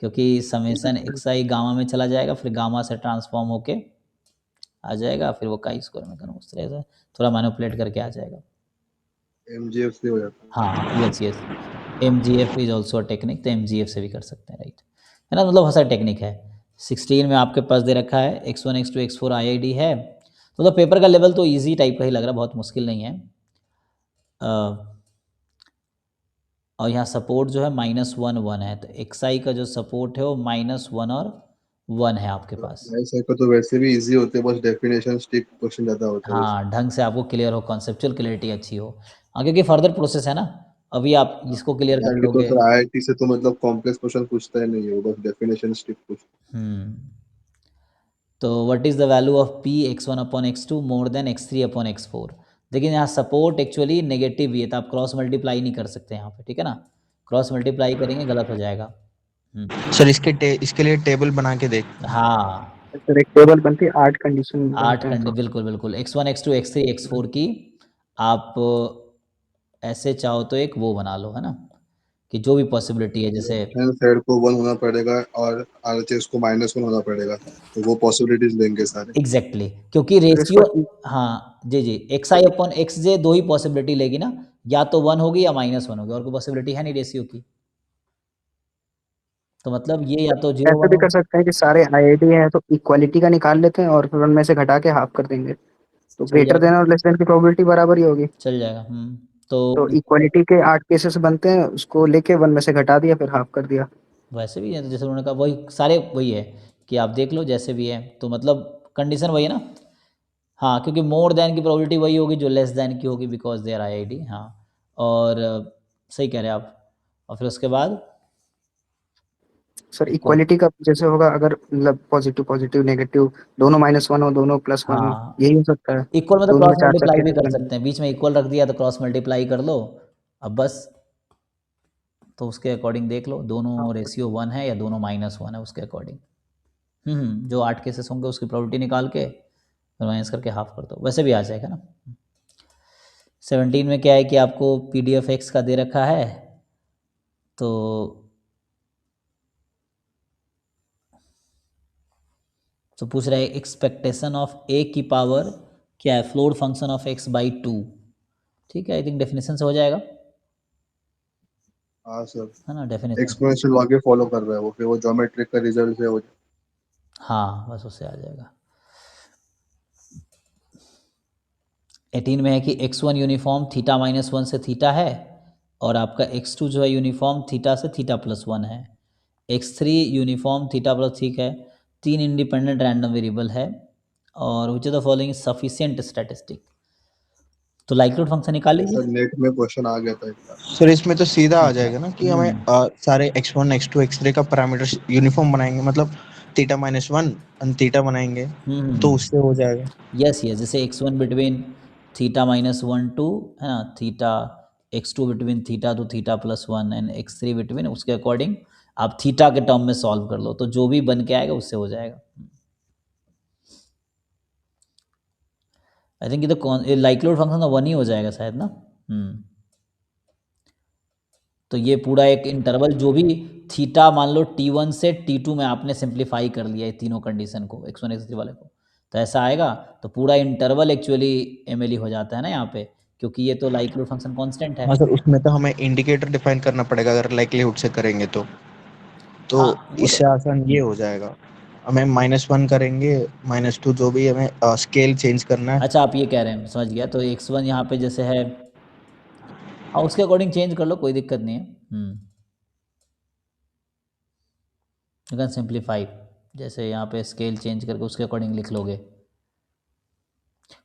क्योंकि समेसन xi गामा में चला जाएगा, फिर गामा से ट्रांसफॉर्म होके आ जाएगा, फिर वो काई स्क्वायर में करना, उस तरह से थोड़ा मैनिपुलेट करके आ जाएगा। MGF से हो जाता है। हाँ yes yes, MGF is also a technique, तो MGF से भी कर सकते हैं, राइट, है ना। मतलब बहुत सारी टेक्निक है। 16 में आपके पास दे रखा है x1 x2 x4 IID है, तो पेपर का लेवल तो इजी टाइप का ही लग रहा है, बहुत मुश्किल नहीं है। और यहाँ सपोर्ट जो है -1 1 है, तो xi का जो सपोर्ट है वो -1 और 1 है आपके पास। ऐसे को तो वैसे भी इजी होते हैं, बस डेफिनेशन स्टिक क्वेश्चन ज़्यादा होता है बस। हाँ, ढंग से आपको क्लियर हो, कॉन्सेप्चुअल क्लियरिटी अच्छी हो। हाँ, क्योंकि फर्दर प्रोसेस है ना, अभी आप इसको क्लियर कर बाकी तो लोगे। फिर आईआईटी से तो मतलब कॉम्प्लेक्स क्वेश्चन पूछता ही नहीं है वो, बस डेफिनेशन स्टिक पूछ। तो what is the value of p x1/x2 more than x3/x4। लेकिन यहाँ सपोर्ट एक्चुअली नेगेटिव ही है, तो आप क्रॉस मल्टीप्लाई नहीं कर सकते यहाँ पे, ठीक है ना, क्रॉस मल्टीप्लाई करेंगे गलत हो जाएगा। सर इसके लिए टेबल बना के देख। हाँ, सर एक टेबल बनती है, 8 कंडीशन 8 बनते हैं कंडी तो बिल्कुल बिल्कुल, x1 x2 x3 x4 की आप ऐसे चाहो तो एक वो बना लो, है ना, कि जो भी पॉसिबिलिटी है, जैसे लेफ्ट साइड को 1 होना पड़ेगा और आरएचएस को -1 होना पड़ेगा, तो वो पॉसिबिलिटीज लेंगे सारे। एग्जैक्टली क्योंकि फिर इसको रेशियो, हाँ जी जी, xi/xj दो ही पॉसिबिलिटी लेगी ना, या तो 1 होगी या -1 होगी, और कोई पॉसिबिलिटी है नहीं रेशियो की, तो मतलब ये या तो 0 ऐसे 1 भी हो। कर सकते हैं कि सारे आईआईटी हैं तो इक्वालिटी का निकाल लेते हैं और फिर उनमें से घटा के हाफ कर देंगे, तो चल ग्रेटर जाएगा, देन और लेस देन की प्रोबेबिलिटी बराबर ही होगी। चल जाएगा। तो तो इक्वालिटी के 8 केसेस बनते हैं, उसको लेके 1 में से घटा दिया फिर हाफ कर दिया। वैसे भी है, तो जैसे उन्होंने कहा वही सारे वही है कि आप देख लो जैसे भी है, तो मतलब कंडीशन वही है ना। हाँ, क्योंकि मोर देन की प्रोबेबिलिटी वही होगी जो लेस देन की होगी, बिकॉज देयर आईआईडी। हाँ, और सही कह रहे हैं आप। और फिर उसके बाद सर इक्वल, इक्वालिटी का जैसे होगा, अगर मतलब पॉजिटिव पॉजिटिव नेगेटिव दोनों -1 हो, दोनों +1 हो, हाँ, यही हो सकता है। इक्वल मतलब दोनों में क्रॉस चार चार मल्टीप्लाई भी केसेस कर बनेंगे। सकते हैं, बीच में इक्वल रख दिया तो क्रॉस मल्टीप्लाई कर लो। अब बस, तो उसके अकॉर्डिंग देख लो दोनों रेशियो 1 है या दोनों -1 है, उसके अकॉर्डिंग जो 8 केसेस होंगे उसकी प्रोबेबिलिटी निकाल के फिर माइनस करके हाफ कर दो, वैसे भी आ जाएगा ना। 17 में क्या है कि आपको PDF X का दे रखा है, तो पूछ रहा है एक्सपेक्टेशन ऑफ a की पावर क्या है, फ्लोर फंक्शन ऑफ x/2। ठीक है, आई थिंक डेफिनेशन से हो जाएगा, हाँ सर, है ना, डेफिनेशन। एक्सपोनेंशियल आगे फॉलो कर रहा है वो, फिर वो ज्योमेट्रिक का रिजल्ट है वो। हाँ, बस उससे आ जाएगा। 18 में है कि x1 यूनिफॉर्म θ-1 से थीटा है, और आपका x2 जो है यूनिफॉर्म थीटा से θ+1 है, x3 यूनिफॉर्म θ+, ठीक है, 3 इंडिपेंडेंट रैंडम वेरिएबल है, और विच of the following sufficient statistic. तो लाइक्लीहुड फंक्शन निकाल ये सर लीजिए। नेट में क्वेश्चन आ गया था एक बार। सर इसमें तो सीधा आ अच्छा, जाएगा ना कि हमें सारे x1 x2 x3 का पैरामीटर यूनिफॉर्म बनाएंगे, मतलब θ-1 और थीटा बनाएंगे, तो उससे हो जाएगा। यस यस, जैसे x1 बिटवीन θ-1 टू, है ना, theta, x2 between theta to θ+1 and x3 between, उसके अकॉर्डिंग आप थीटा के टर्म में सॉल्व कर लो, तो जो भी बन के आएगा उससे हो जाएगा। आई थिंक ये तो लाइक्लीहुड फंक्शन तो 1 ही हो जाएगा शायद ना। तो ये पूरा एक इंटरवल जो भी थीटा मान लो T1 से T2 में आपने सिंप्लीफाई कर लिया है तीनों कंडीशन को, x1 x3 वाले को, तो ऐसा आएगा, तो पूरा इंटरवल एक्चुअली MLE हो जाता है ना यहाँ पे, क्योंकि ये तो लाइक्लीहुड फंक्शन कांस्टेंट है। हाँ सर, उसमें तो हमें इंडिकेटर डिफाइन करना पड़ेगा अगर लाइक्लीहुड से करेंगे तो हाँ वो इससे आसान ये हो जाएगा। हमें -1 करेंगे, -2 जो भी हमें स्केल चेंज करना है। अच्छा, आप ये कह रहे हैं, समझ गया, तो x1 यहाँ पे जैसे है, हाँ उसके अकॉर्डिंग चेंज कर लो, कोई दिक्कत नहीं है। यू कैन सिंप्लीफाई, जैसे यहाँ पे स्केल चेंज करके उसके अकॉर्डिंग लिख लोगे,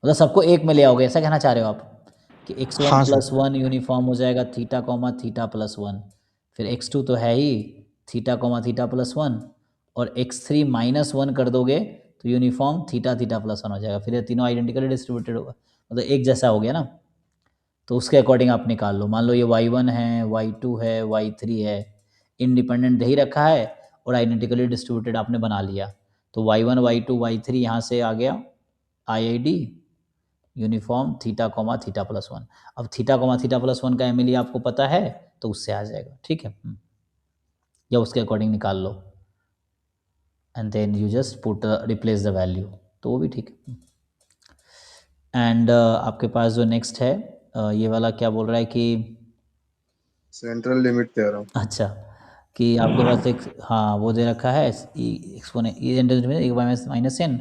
मतलब सबको एक में ले आओगे, ऐसा कहना चाह रहे हो आप, कि x1 हाँ सर। +1 यूनिफॉर्म हो जाएगा θ, फिर x2 तो है ही θ, और x3 -1 कर दोगे तो यूनिफॉर्म θ+1 हो जाएगा, फिर ये तीनों आइडेंटिकली डिस्ट्रीब्यूटेड होगा, मतलब एक जैसा हो गया ना। तो उसके अकॉर्डिंग आप निकाल लो, मान लो ये y1 है, y2 है, y3 है, इंडिपेंडेंट दे ही रखा है और आइडेंटिकली डिस्ट्रीब्यूटेड आपने बना लिया, तो y1 y2 y3 यहाँ से आ गया IID यूनिफॉर्म θ, अब θ, का MLE आपको पता है तो उससे आ जाएगा, ठीक है। या उसके अकॉर्डिंग निकाल लो, and then you just put replace the value, तो वो भी ठीक है। एंड आपके पास जो नेक्स्ट है, ये वाला क्या बोल रहा है कि, सेंट्रल लिमिट थ्योरम। अच्छा, कि आपके पास एक, हाँ वो दे रखा है, एक्सपोनेंट -n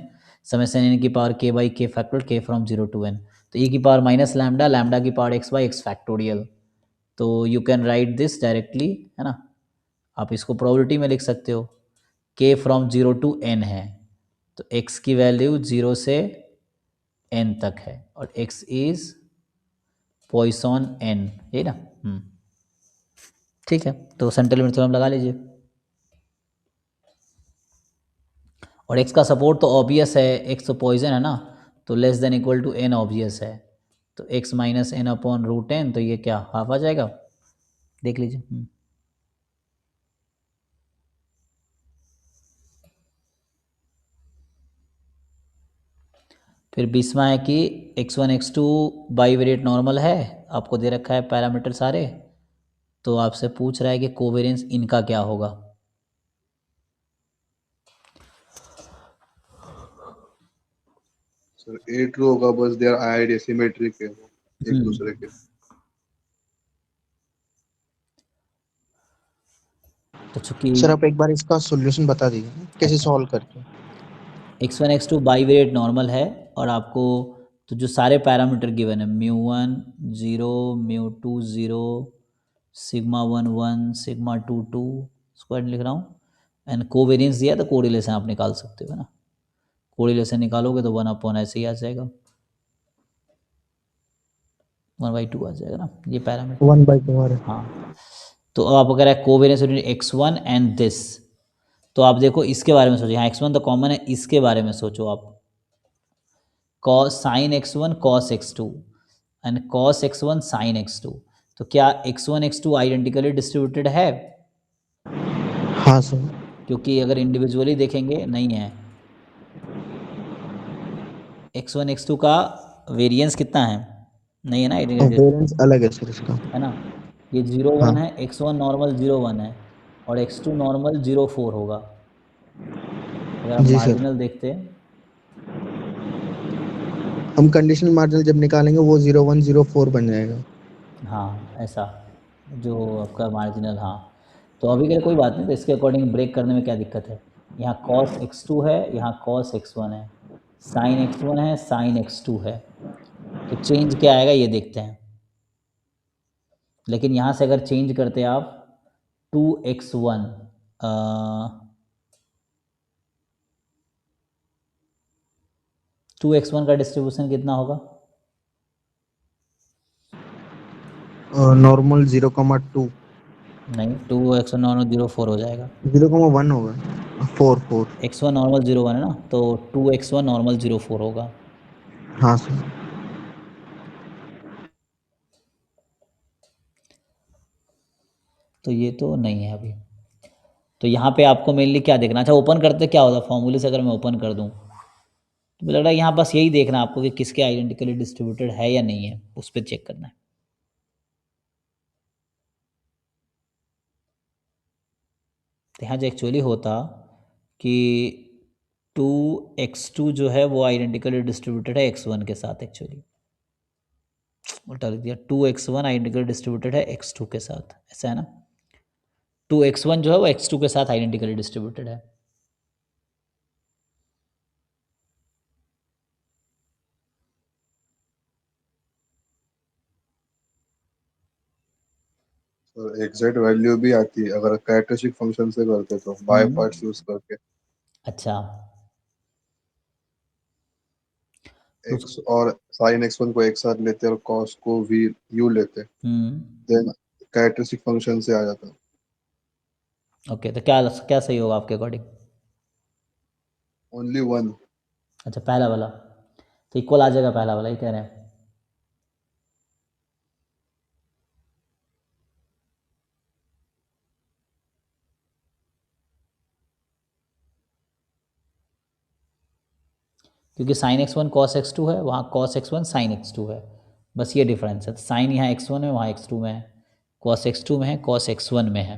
समेशन n की power k/k factorial k from 0 to n, तो e की पावर -λ, लैम्डा की पावर x/x फैक्टोरियल, तो you can write this directly, है ना, आप इसको प्रोबेबिलिटी में लिख सकते हो। k फ्रॉम 0 to n है, तो x की वैल्यू 0 से n तक है और x इज पॉइसन n, ये ना। ठीक है, तो सेंट्रल लिमिट थ्योरम लगा लीजिए। और x का सपोर्ट तो ऑब्वियस है, x तो पॉइजन है ना, तो less than equal to n obvious है, तो x minus n upon root n, तो ये क्या हाफ आ जाएगा, देख लीजिए। फिर 20वां है कि x1 x2 by variate normal है, आपको दे रखा है पैरामीटर सारे, तो आपसे पूछ रहा है कि कोवेरिएंस इनका क्या होगा। सर ए ट्रू होगा, बस दे आर आईआईडी सिमेट्रिक है वो एक दूसरे के। तो चूंकि सर आप एक बार इसका सॉल्यूशन बता दीजिए कैसे सॉल्व करके। x1 x2 by variate normal है, और आपको तो जो सारे पैरामीटर गिवन है, μ1 0, μ2 0, सिग्मा 1 1, सिग्मा 2 2, स्क्वायर लिख रहा हूँ, एंड कोवेरिएंस दिया, तो कोरिलेशन आप निकाल सकते हो ना, कोरिलेशन निकालोगे तो 1 अपॉन ऐसे ही आ जाएगा, 1/2 आ जाएगा ना ये पैरामीटर। 1/2 आ रहा है। हाँ, तो अब आप अगर कोवेरिएंस x1 एंड दिस, तो आप देखो इसके बारे में सोचो, हाँ x1 तो कॉमन है, इसके बारे में सोचो आप, cos sine x1 cos x2 and cos x1 sine x2, तो क्या x1 x2 आइडेंटिकली डिस्ट्रीब्यूटेड है, हाँ सर। क्योंकि अगर इंडिविजुअली देखेंगे नहीं है, x1 x2 का वेरिएंस कितना है, नहीं है ना आइडेंटिकली, वेरिएंस अलग है सर इसका। है ना, ये 0 हाँ 1 है, x1 नॉर्मल 0 1 है, और x2 नॉर्मल 0 4 होगा, अगर आप जी सर। मार्जिनल देखते हैं, हम कंडीशनल मार्जिन जब निकालेंगे वो 0 1 0 4 बन जाएगा। हाँ ऐसा, जो आपका मार्जिनल, हाँ, तो अभी के लिए कोई बात नहीं, तो इसके अकॉर्डिंग ब्रेक करने में क्या दिक्कत है, यहाँ cos x2 है, यहाँ cos x1 है, sin x1 है, sin x2 है, तो चेंज क्या आएगा ये देखते हैं। लेकिन यहाँ से अगर चेंज करते आप 2x1, 2x1 का डिस्ट्रीब्यूशन कितना होगा, नॉर्मल 0,2 नहीं 2x1 नॉर्मल 0 4 हो जाएगा, 0,1 होगा। 4 4। x1 नॉर्मल 0 1 है ना, तो 2x1 नॉर्मल 0 4 होगा। हाँ सर। तो ये तो नहीं है अभी, तो यहाँ पे आपको मेनली क्या देखना, अच्छा ओपन करते क्या होता है फॉर्मूले से, अगर मैं ओपन कर दूँ तो मुझे लग रहा है यहाँ बस यही देखना है आपको कि किसके आइडेंटिकली डिस्ट्रीब्यूटेड है या नहीं है, उस पर चेक करना है। तो यहाँ जो एक्चुअली होता कि 2x2 जो है वो आइडेंटिकली डिस्ट्रीब्यूटेड है x1 के साथ, एक्चुअली उल्टा लिख दिया, 2x1 आइडेंटिकली डिस्ट्रीब्यूटेड है x2 के साथ, ऐसा है ना, 2x1 जो है वो x2 के साथ आइडेंटिकली डिस्ट्रीब्यूटेड है। सर एग्जैक्ट वैल्यू भी आती है अगर कैरेक्टरिस्टिक फंक्शन से करते तो बाय पार्ट्स यूज करके, अच्छा, तो एक्स और साइन x1 को एक साथ लेते और कॉस को भी यू लेते, देन कैरेक्टरिस्टिक फंक्शन से आ जाता। ओके, तो क्या क्या सही होगा आपके अकॉर्डिंग, ओनली वन। अच्छा पहला वाला, तो इक्वल आ जाएगा पहला वाला, ये कह रहे हैं, क्योंकि साइन x1 कॉस x2 है, वहाँ कॉस x1 साइन x2 है, बस ये डिफरेंस है, साइन यहाँ x1 में, वहाँ x2 में है, कॉस x2 में है, कॉस x1 में है,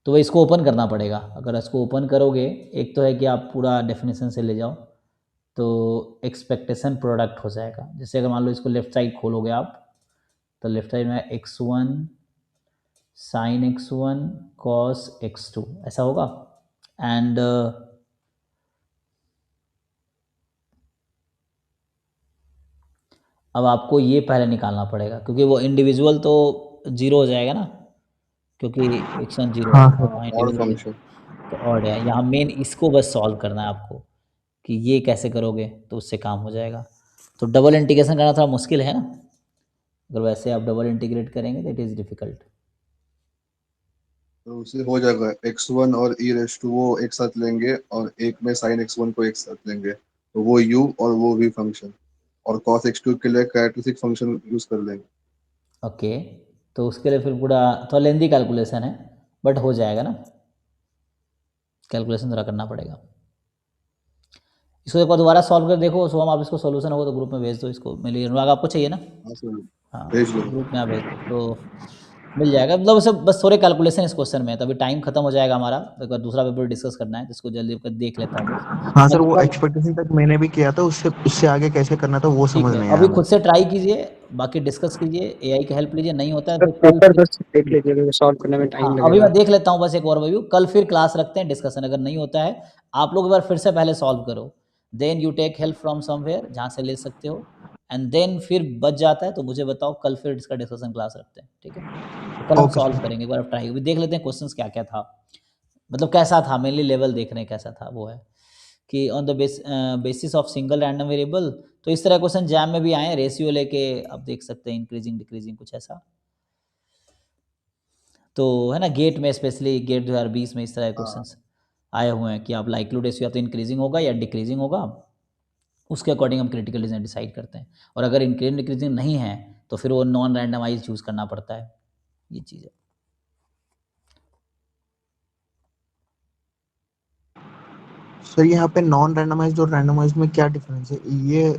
तो वह इसको ओपन करना पड़ेगा। अगर इसको ओपन करोगे, एक तो है कि आप पूरा डेफिनेशन से ले जाओ, तो एक्सपेक्टेशन प्रोडक्ट हो जाएगा, जैसे अगर मान लो इसको लेफ्ट साइड खोलोगे आप, तो लेफ्ट साइड में x1 sign x1 cos x2 ऐसा होगा, एंड अब आपको ये पहले निकालना पड़ेगा क्योंकि वो इंडिविजुअल तो जीरो हो जाएगा ना, क्योंकि x1 जीरो हाँ है, सर। हाँ और इंडिविजुअल फंक्शन तो ऑड है। यहाँ मेन इसको बस सॉल्व करना है आपको कि ये कैसे करोगे तो उससे काम हो जाएगा। तो डबल इंटीग्रेशन करना थोड़ा मुश्किल है ना, अगर वैसे आप डबल इंटीग्रेट करेंगे तो इट इज़ डिफिकल्ट। तो उससे हो जाएगा x1 और e रेस टू वो एक साथ लेंगे और एक में sin x1 को एक साथ लेंगे, तो वो u और वो v फंक्शन, और cos x2 के लिए कैरेक्टरिस्टिक फंक्शन यूज कर लेंगे। ओके, तो उसके लिए फिर पूरा थोड़ा लेंदी कैलकुलेशन है, बट हो जाएगा ना, कैलकुलेशन थोड़ा करना पड़ेगा। इसको एक बार दोबारा सॉल्व कर देखो, सो हम आप इसको सोल्यूशन होगा तो ग्रुप में भेज दो, इसको मेरे अनुराग आपको चाहिए ना, हाँ सर, हाँ भेज दो। ग्रुप में आप भेज दो तो मिल जाएगा। मतलब सब बस थोड़े कैलकुलेशन इस क्वेश्चन में है, तभी टाइम खत्म हो जाएगा हमारा, एक बार दूसरा पेपर डिस्कस करना है जिसको जल्दी कर देख लेता हूँ बस। हाँ सर, वो लगभग एक्सपेक्टेशन तक मैंने भी किया था, उससे उससे आगे कैसे करना था वो ठीक समझ है, नहीं अभी आया खुद मुझे। से ट्राई कीजिए, बाकी डिस्कस कीजिए, एआई की हेल्प लीजिए, नहीं होता है सर तो कल पेपर फिर, बस देख लीजिए क्योंकि सॉल्व करने में हाँ टाइम अभी लगेगा। मैं देख लेता हूँ बस एक ओवरव्यू, कल फिर क्लास रखते हैं डिस्कशन, अगर नहीं होता है आप लोग एक बार फिर से पहले सॉल्व करो, then you take help from somewhere जहाँ से ले सकते हो, एंड देन फिर बच जाता है तो मुझे बताओ, कल फिर इसका डिस्कशन क्लास रखते हैं, ठीक है। तो कल हम ओके सॉल्व सर। करेंगे, एक बार ट्राई अभी देख लेते हैं क्वेश्चंस क्या क्या था, मतलब कैसा था, मेनली लेवल देख रहे हैं कैसा था, वो है कि on the basis of single random variable. तो इस तरह क्वेश्चन जैम में भी आए हैं, रेशियो लेके आप देख सकते हैं, इंक्रीजिंग डिक्रीजिंग कुछ ऐसा, तो है ना गेट में, स्पेशली गेट 2020 में इस तरह के हाँ, क्वेश्चंस आए हुए हैं कि आप लाइक्लीहुड रेशियो या तो इंक्रीजिंग होगा या डिक्रीजिंग होगा, उसके अकॉर्डिंग हम क्रिटिकल डिसीजन डिसाइड करते हैं, और अगर इंक्रीजिंग डिक्रीजिंग नहीं है तो फिर वो नॉन रैंडमाइज चूज़ करना पड़ता है, ये चीज़ है। सर यहाँ पे नॉन रैंडमाइज्ड और रैंडमाइज्ड में क्या डिफरेंस है ये?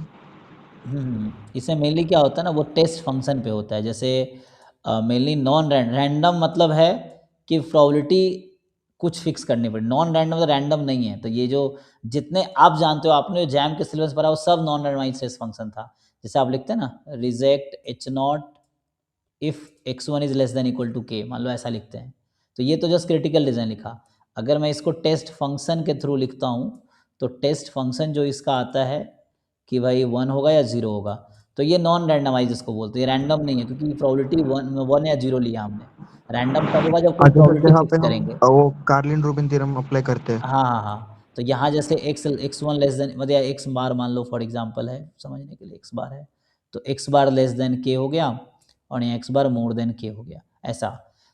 इसमें मेनली क्या होता है ना, वो टेस्ट फंक्शन पे होता है, जैसे मेनली नॉन रैंडम मतलब है कि प्रोबेबिलिटी कुछ फिक्स करनी पड़े, नॉन रैंडम मतलब रैंडम नहीं है, तो ये जो जितने आप जानते हो, आपने जो जैम के सिलेबस पढ़ा वो सब नॉन रैंडमाइज टेस्ट फंक्शन था, जैसे आप लिखते हैं ना reject H not if x1 is less than equal to k, मान लो ऐसा लिखते हैं, तो ये तो जस्ट क्रिटिकल डिसीजन लिखा। अगर मैं इसको टेस्ट फंक्शन के थ्रू लिखता हूँ तो टेस्ट फंक्शन जो इसका आता है कि भाई 1 होगा या 0 होगा, तो ये नॉन रैंडमाइज इसको बोलते हैं, रैंडम नहीं है क्योंकि प्रोबेबिलिटी 1 या 0 लिया हमने। रैंडम तब होगा जब कोई अच्छा सर, प्रोबेबिलिटी जहाँ पे फिक्स हम करेंगे। वो कार्लिन रूबिन थ्योरम अप्लाई करते हैं। हाँ हाँ हाँ, तो यहाँ जैसे x1 लेस देन मतलब एक्स बार मान लो फॉर एग्जांपल है, समझने के लिए x बार है, तो x bar less than k हो गया और यहाँ x बार मोर देन k हो गया, ऐसा।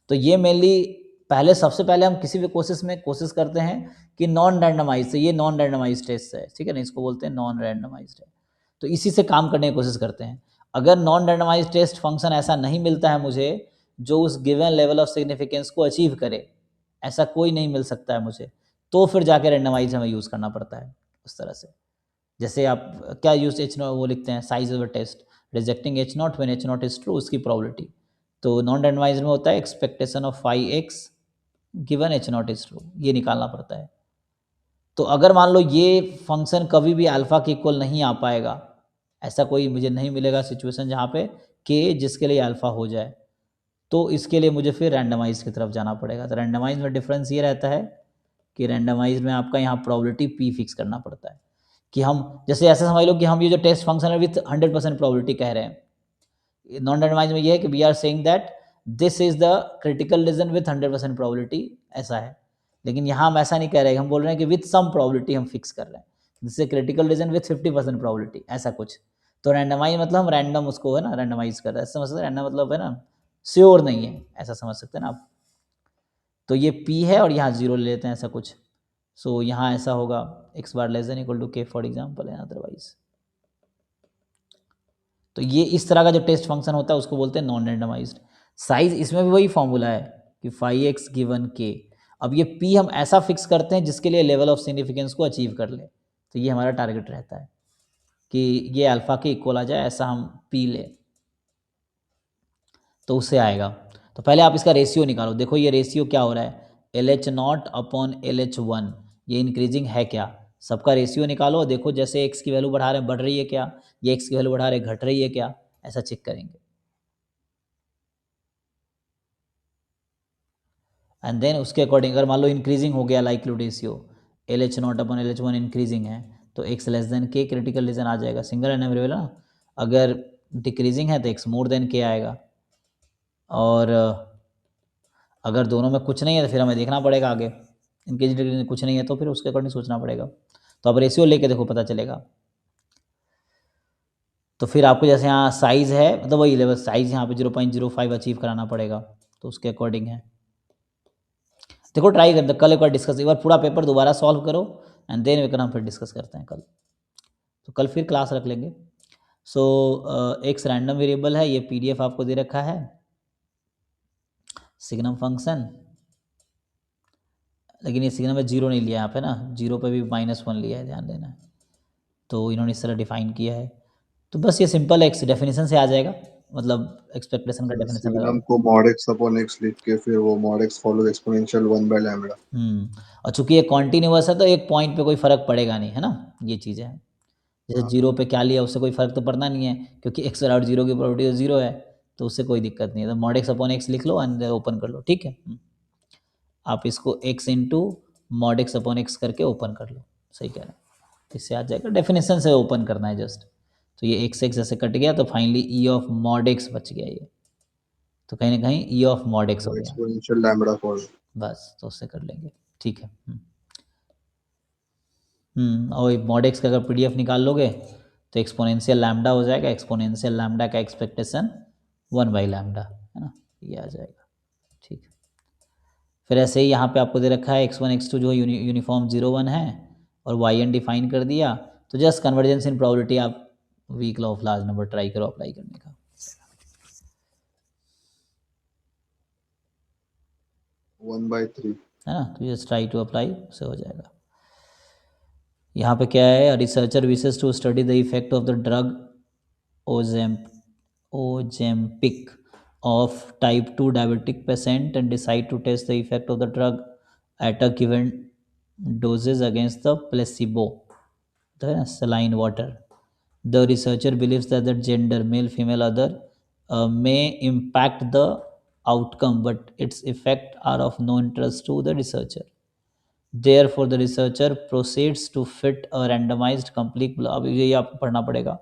तो ये मेनली पहले, सबसे पहले हम किसी भी कोशिश करते हैं कि नॉन रैंडमाइज से, ये नॉन रैंडमाइज टेस्ट है, ठीक है ना, इसको बोलते हैं नॉन रैंडमाइज है, तो इसी से काम करने की कोशिश करते हैं। अगर नॉन रैंडमाइज टेस्ट फंक्शन ऐसा नहीं मिलता है मुझे जो उस गिवन लेवल ऑफ सिग्निफिकेंस को अचीव करे, ऐसा कोई नहीं मिल सकता है मुझे, तो फिर जाके रैंडमाइज हमें यूज़ करना पड़ता है उस तरह से। जैसे आप क्या यूज एच नॉट वो लिखते हैं, size of test rejecting H not when H not is true, उसकी प्रोबेबिलिटी, तो नॉन रैंडमाइज में होता है expectation of 5x given H not is true, ये निकालना पड़ता है। तो अगर मान लो ये फंक्शन कभी भी अल्फा के इक्वल नहीं आ पाएगा, ऐसा कोई मुझे नहीं मिलेगा सिचुएशन जहाँ पे के जिसके लिए अल्फा हो जाए, तो इसके लिए मुझे फिर रैंडमाइज की तरफ जाना पड़ेगा। तो रैंडमाइज में डिफरेंस ये रहता है कि रैंडमाइज में आपका यहाँ प्रोबेबिलिटी पी फिक्स करना पड़ता है, कि हम जैसे ऐसा समझ लो कि हम ये जो टेस्ट फंक्शन है विथ 100% प्रोबेबिलिटी कह रहे हैं, नॉन रैंडमाइज में ये है कि we are saying that this is the critical decision with 100% probability, ऐसा है। लेकिन यहाँ हम ऐसा नहीं कह रहे हैं, हम बोल रहे हैं कि विथ सम प्रोबेबिलिटी हम फिक्स कर रहे हैं, जिससे क्रिटिकल डिसीजन विथ 50% प्रोबेबिलिटी, ऐसा कुछ। तो रैंडमाइज मतलब हम रैंडम उसको है ना रैंडमाइज कर रहे हैं, ऐसा समझ सकते हैं, रैंडम मतलब है ना श्योर नहीं है, ऐसा समझ सकते हैं ना आप। तो ये p है और यहाँ 0 ले लेते हैं, ऐसा कुछ। सो यहाँ ऐसा होगा x bar less than equal to k for example है, अदरवाइज। तो ये इस तरह का जो टेस्ट फंक्शन होता है उसको बोलते हैं नॉन रैंडमाइज्ड। साइज इसमें भी वही फॉर्मूला है कि 5x गिवन k। अब ये p हम ऐसा फिक्स करते हैं जिसके लिए लेवल ऑफ सिग्निफिकेंस को अचीव कर ले, तो ये हमारा टारगेट रहता है कि ये अल्फा के इक्वल आ जाए, ऐसा हम p ले, तो उससे आएगा। तो पहले आप इसका रेशियो निकालो, देखो ये रेशियो क्या हो रहा है, LH0 अपॉन LH1, ये इंक्रीजिंग है क्या, सबका रेशियो निकालो, देखो जैसे x की वैल्यू बढ़ा रहे हैं बढ़ रही है क्या, ये x की वैल्यू बढ़ा रहे घट रही है क्या, ऐसा चेक करेंगे। एंड देन उसके अकॉर्डिंग अगर मान लो इंक्रीजिंग हो गया likelihood ratio, LH0 upon LH1 increasing है, तो x less than k critical region आ जाएगा, सिंगल रैंडम वेरिएबल ना। अगर डिक्रीजिंग है तो x मोर देन k आएगा, और अगर दोनों में कुछ नहीं है तो फिर हमें देखना पड़ेगा आगे। इनकेस डिक्रीजिंग कुछ नहीं है तो फिर उसके अकॉर्डिंग सोचना पड़ेगा। तो अब रेशियो लेके देखो पता चलेगा। तो फिर आपको जैसे यहाँ साइज़ है, मतलब वही लेवल साइज़ यहाँ पे 0.05 अचीव कराना पड़ेगा, तो उसके अकॉर्डिंग है। देखो ट्राई करते कल एक बार डिस्कस, एक बार पूरा पेपर दोबारा सॉल्व करो एंड देन वेकर हम फिर डिस्कस करते हैं कल। तो कल फिर क्लास रख लेंगे। सो एक रैंडम वेरिएबल है, ये PDF आपको दे रखा है, सिग्नम फंक्शन, लेकिन ये सिग्नम में 0 नहीं लिया यहाँ पे ना, 0 पे भी -1 लिया है, ध्यान देना। तो इन्होंने इस तरह डिफाइन किया है। तो बस ये सिंपल एक्स डेफिनेशन से आ जाएगा, मतलब एक्सपेक्टेशन का डेफिनेशन लगा। सिग्नम को mod x अपॉन x लिख के फिर वो mod x follow exponential 1 by lambda. और चूंकि ये कॉन्टिन्यूअस है तो एक पॉइंट पे कोई फर्क पड़ेगा नहीं, है ना, ये चीज़ें हैं। जैसे 0 पे क्या लिया उससे कोई फर्क तो पड़ना नहीं है, क्योंकि x विदाउट 0 की प्रोबेबिलिटी 0 है, तो उससे कोई दिक्कत नहीं है। तो mod x अपॉन x लिख लो एंड ओपन कर लो, ठीक है। आप इसको x into mod x upon x करके ओपन कर लो, सही कह रहे हैं, इससे आ जाएगा। डेफिनेशन से ओपन करना है जस्ट। तो ये x ऐसे कट गया तो finally e of mod x बच गया ये, तो कहीं ना कहीं e ऑफ mod x हो गया, एक्सपोनेंशियल लैम्बडा फॉलो। बस तो उससे कर लेंगे, ठीक है। और mod x का अगर PDF निकाल लोगे तो एक्सपोनेंशियल लैम्डा हो जाएगा, एक्सपोनेंशियल लैम्डा का एक्सपेक्टेशन 1 बाई लैम्डा, है ना, ये आ जाएगा, ठीक है। फिर ऐसे ही यहाँ पे आपको दे रखा है x1 x2 जो यूनिफॉर्म 0 1 है, और yn डिफाइन कर दिया। तो जस्ट कन्वर्जेंस इन प्रोबेबिलिटी आप weak law of large number try करो अप्लाई करने का, 1/3 है ना। तो जस्ट ट्राई टू अप्लाई, उससे हो जाएगा। यहाँ पे क्या है, researcher wishes to study the effect of the drug Ozempic of type 2 diabetic patient and decide to test the effect of the drug at a given doses against the placebo, the saline water. The researcher believes that the gender, male, female, other, may impact the outcome, but its effect are of no interest to the researcher. Therefore, the researcher proceeds to fit a randomized complete, अब ये आपको पढ़ना पड़ेगा,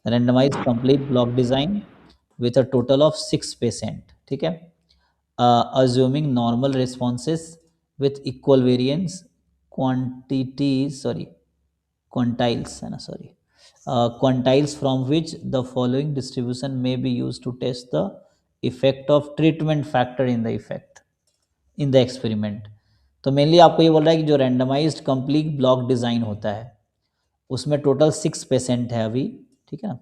randomized complete block design with a total of 6 patient, ठीक है, assuming normal responses with equal variance quantities, quantiles, है ना, quantiles from which the following distribution may be used to test the effect of treatment factor in the effect in the experiment. तो mainly आपको ये बोल रहा है कि जो रैंडमाइज्ड कंप्लीट ब्लॉक डिज़ाइन होता है उसमें टोटल 6 पेशेंट है अभी, ठीक है ना।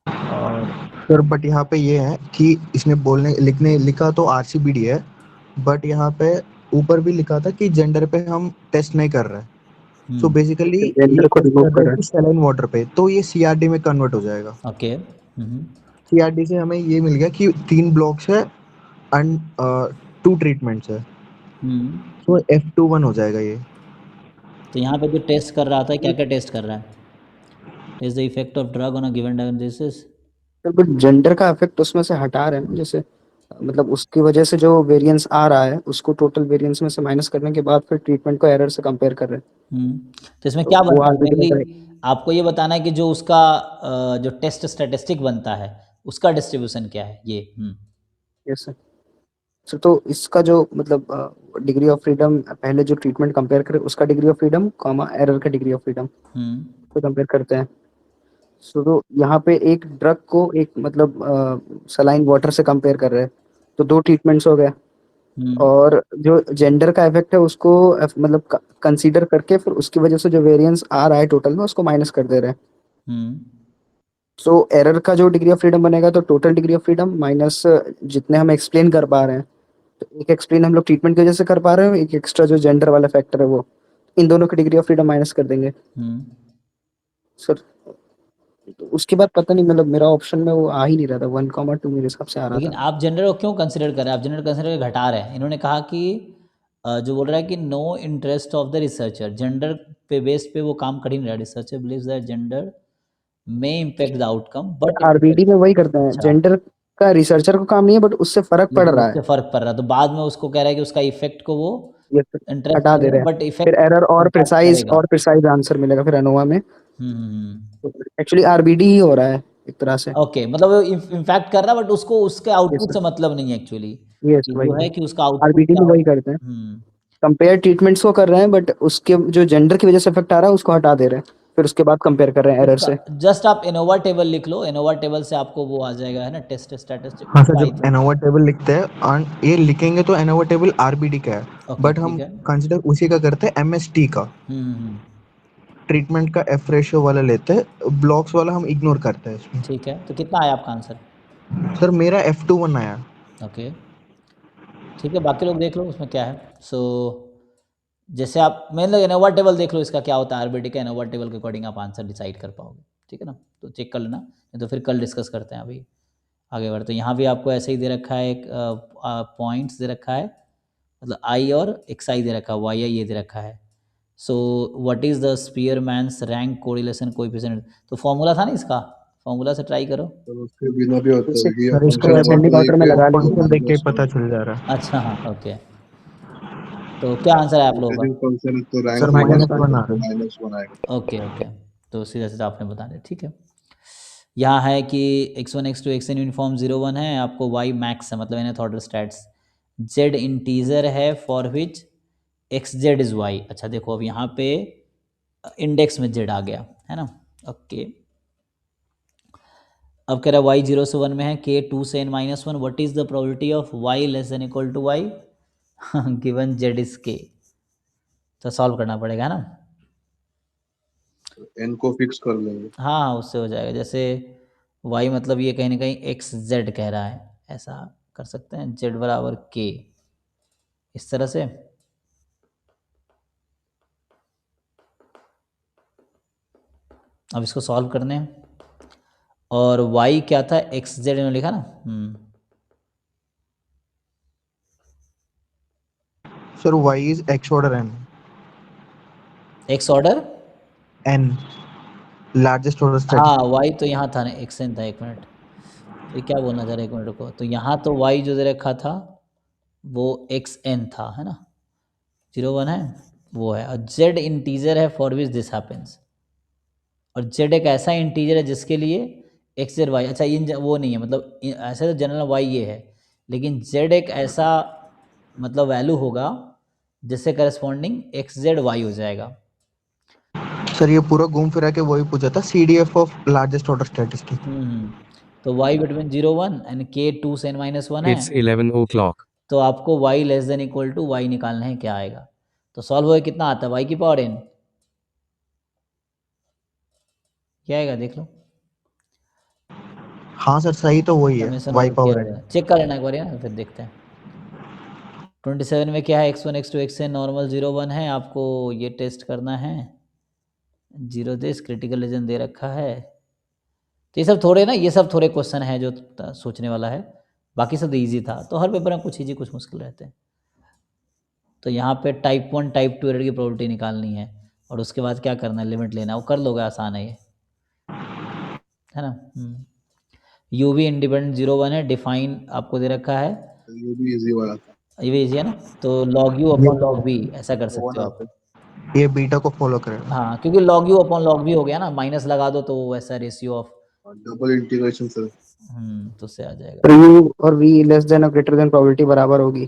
और सर बट यहाँ पे ये है कि इसने लिखा तो RCBD है, बट यहाँ पे ऊपर भी लिखा था कि जेंडर पे हम टेस्ट नहीं कर रहे। सो बेसिकली जेंडर को रिमूव कर रहे हैं। सैलाइन वाटर पे, तो ये CRD में कन्वर्ट हो जाएगा। ओके, CRD से हमें ये मिल गया कि 3 ब्लॉक्स है एंड 2 ट्रीटमेंट्स है, तो F21 हो जाएगा ये। तो यहाँ पे जो टेस्ट कर रहा था क्या क्या टेस्ट कर रहा है, test the effect of drug on a given diagnosis. But gender का इफेक्ट उसमें से हटा रहे हैं ना, जैसे मतलब उसकी वजह से जो वेरिएंस आ रहा है उसको टोटल वेरिएंस में से माइनस करने के बाद फिर ट्रीटमेंट को एरर से कंपेयर कर रहे हैं। तो इसमें क्या वो बनता है, RBD मेनली का आपको ये बताना है कि जो उसका जो टेस्ट स्टैटिस्टिक बनता है उसका डिस्ट्रीब्यूशन क्या है ये। Yes sir. तो इसका जो मतलब डिग्री ऑफ फ्रीडम, पहले जो ट्रीटमेंट कंपेयर करें उसका degree of freedom comma error का डिग्री ऑफ फ्रीडम को कंपेयर करते हैं। सो तो यहाँ पे एक ड्रग को एक मतलब सलाइन वाटर से कंपेयर कर रहे हैं, तो 2 ट्रीटमेंट्स हो गए। और जो जेंडर का इफेक्ट है उसको मतलब कंसीडर करके फिर उसकी वजह से जो वेरिएंस आ रहा है टोटल में उसको माइनस कर दे रहे हैं। सो एरर का जो डिग्री ऑफ फ्रीडम बनेगा तो total degree of freedom minus जितने हम एक्सप्लेन कर पा रहे हैं, तो एक एक्सप्लेन हम लोग ट्रीटमेंट की वजह से कर पा रहे हैं, एक एक्स्ट्रा जो जेंडर वाला फैक्टर है वो, इन दोनों की डिग्री ऑफ फ्रीडम माइनस कर देंगे। सर तो उसके बाद पता नहीं, मतलब मेरा ऑप्शन में वो आ ही नहीं रहा था, 1,2 मेरे हिसाब से आ रहा लेकिन था। आप जेंडर को क्यों कंसिडर कर रहे हैं, आप जेंडर कंसिडर करके घटा रहे हैं। इन्होंने कहा कि जो बोल रहा है कि no interest of the researcher, gender पे बेस पे वो काम कर ही नहीं रहा। रिसर्चर बिलीव्स दैट जेंडर में impact the outcome, but RBD में वही करते हैं, जेंडर का रिसर्चर को काम नहीं है बट उससे फर्क पड़ रहा है, उससे फर्क पड़ रहा है। तो बाद में उसको कह रहा है कि उसका इफेक्ट को वो हटा दे रहे हैं, बट फिर एरर और प्रिसाइज आंसर मिलेगा फिर अनोवा में, एक्चुअली आरबीडी ही हो रहा है एक तरह से। ओके, मतलब वो इम्पैक्ट कर रहा है, बट उसको उसके आउटपुट से मतलब नहीं है एक्चुअली, यस कि वही जो है कि उसका आउटपुट आरबीडी क्या में हो। वही करते हैं, कंपेयर ट्रीटमेंट्स को कर रहे हैं बट उसके जो जेंडर की वजह से इफेक्ट आ रहा है उसको हटा दे रहे हैं, फिर उसके बाद कंपेयर कर रहे हैं एरर से। जस्ट आप इनोवा टेबल लिख लो, इनोवा टेबल से आपको वो आ जाएगा, है ना, टेस्ट स्टैटिस्टिक हाँ सर, आई जब थिंक। एनोवा टेबल लिखते हैं और ये लिखेंगे तो एनोवा टेबल आरबीडी का है, ओके, बट हम ठीक है। कंसिडर उसी का करते हैं एमएसटी का, ट्रीटमेंट का एफ रेशियो वाला लेते हैं, ब्लॉक्स वाला हम इग्नोर करते हैं इसमें। ठीक है, तो कितना आया आपका आंसर? सर मेरा F21 आया। ओके, ठीक है, बाकी लोग देख लो उसमें क्या है। सो जैसे आप मेन लो इनोवा टेबल देख लो, इसका क्या होता है आरबीटी का, इनोवा टेबल के अकॉर्डिंग आप आंसर डिसाइड कर पाओगे, ठीक है ना, तो चेक कर लेना, नहीं तो फिर कल डिस्कस करते हैं। अभी आगे बढ़ते हैं। यहाँ भी आपको ऐसे ही दे रखा है, एक पॉइंट्स दे रखा है, मतलब आई और एक्स आई दे रखा है, वाई आई ये दे रखा है। So what is the स्पीयरमैन्स rank correlation coefficient, तो फॉर्मूला था ना इसका, फॉर्मूला से ट्राई करो। तो उसके बिना भी होता है कि ये सर इसको फंक्शन असेंडिंग ऑफ ऑर्डर में के लगा और लीजिए। देख के माइनस पता चल जा रहा है। अच्छा, हाँ, ओके, तो क्या आंसर है आप लोगों इंक्रीजिंग फंक्शन तो रैंक सर होगा माइनस तो वन। -1 आ रहा है। -1 आएगा। ओके, ओके, तो सीधा सीधा आपने बता दिया, ठीक है। यहाँ है कि x1 x2 xn यूनिफॉर्म 0 1 है, आपको y मैक्स है, मतलब nth order stats, z integer है for which xz is y। अच्छा देखो, अब यहाँ पे इंडेक्स में z आ गया, है ना, ओके। अब कह रहा है y 0 से 1 में है, k 2 से n -1, what is the probability of y less than equal to y given z is k, तो सॉल्व करना पड़ेगा, है ना। n को फिक्स कर लेंगे। हाँ, उससे हो जाएगा, जैसे y मतलब ये कहीं ना कहीं एक्स जेड कह रहा है, ऐसा कर सकते हैं, z बराबर k, इस तरह से। अब इसको सॉल्व करने हैं, और y क्या था, एक्स जेड में लिखा ना, sir y is x order n, x order, n largest order हाँ, स्टैटिस्टिक। y तो यहाँ था ना, एक्स एन था, एक मिनट, तो ये क्या बोलना चाह रहा है, एक मिनट को, तो यहाँ तो y जो दे रखा था वो एक्स एन था, है ना, 0 1 है, वो है, और z इंटीजर है फॉर विच दिस हैपेंस, और z एक ऐसा इंटीजर है जिसके लिए एक्स जेड वाई, अच्छा इन वो नहीं है, मतलब ऐसे तो जनरल वाई ये है, लेकिन z एक ऐसा मतलब वैल्यू होगा जिससे करस्पॉन्डिंग एक्स जेड वाई हो जाएगा। सर ये पूरा घूम फिरा के वही पूछा था, CDF of largest order statistic. तो y बिटवीन 0 1 एंड k 2 से n -1 है, It's 11 o'clock. तो आपको y less than equal to y निकालना है, क्या आएगा, तो सॉल्व होए कितना आता है, y की पावर n, क्या आएगा देख लो, हाँ सर सही तो वही है, समेशन y ऑफ पावर किया n। है, चेक कर लेना एक बार ना, फिर देखते हैं। 27 में क्या है, x1 x2 xn नॉर्मल 0 1 है, आपको ये टेस्ट करना है, 0 दिस क्रिटिकल रीजन दे रखा है, तो ये सब थोड़े ना, ये सब थोड़े क्वेश्चन है जो सोचने वाला है, बाकी सब इजी था, तो हर पेपर में कुछ इजी कुछ मुश्किल रहते हैं। तो यहाँ पे टाइप 1 टाइप 2 एरर की प्रोबेबिलिटी निकालनी है, और उसके बाद क्या करना है, लिमिट लेना है, वो कर लोगे, आसान है ये, है ना। यू वी इंडिपेंडेंट 0 1 है, डिफाइन आपको दे रखा है, ये भी इजी वाला था। ये भी इजी है ना, तो log u upon log b ऐसा कर सकते हो आप, ये बीटा को फॉलो करेगा। हाँ, क्योंकि लॉग यू अपॉन लॉग भी हो गया ना, माइनस लगा दो तो वैसा ratio of, double integration sir. तो उससे आ जाएगा। तो u और v लेस देन और ग्रेटर देन प्रोबेबिलिटी बराबर होगी,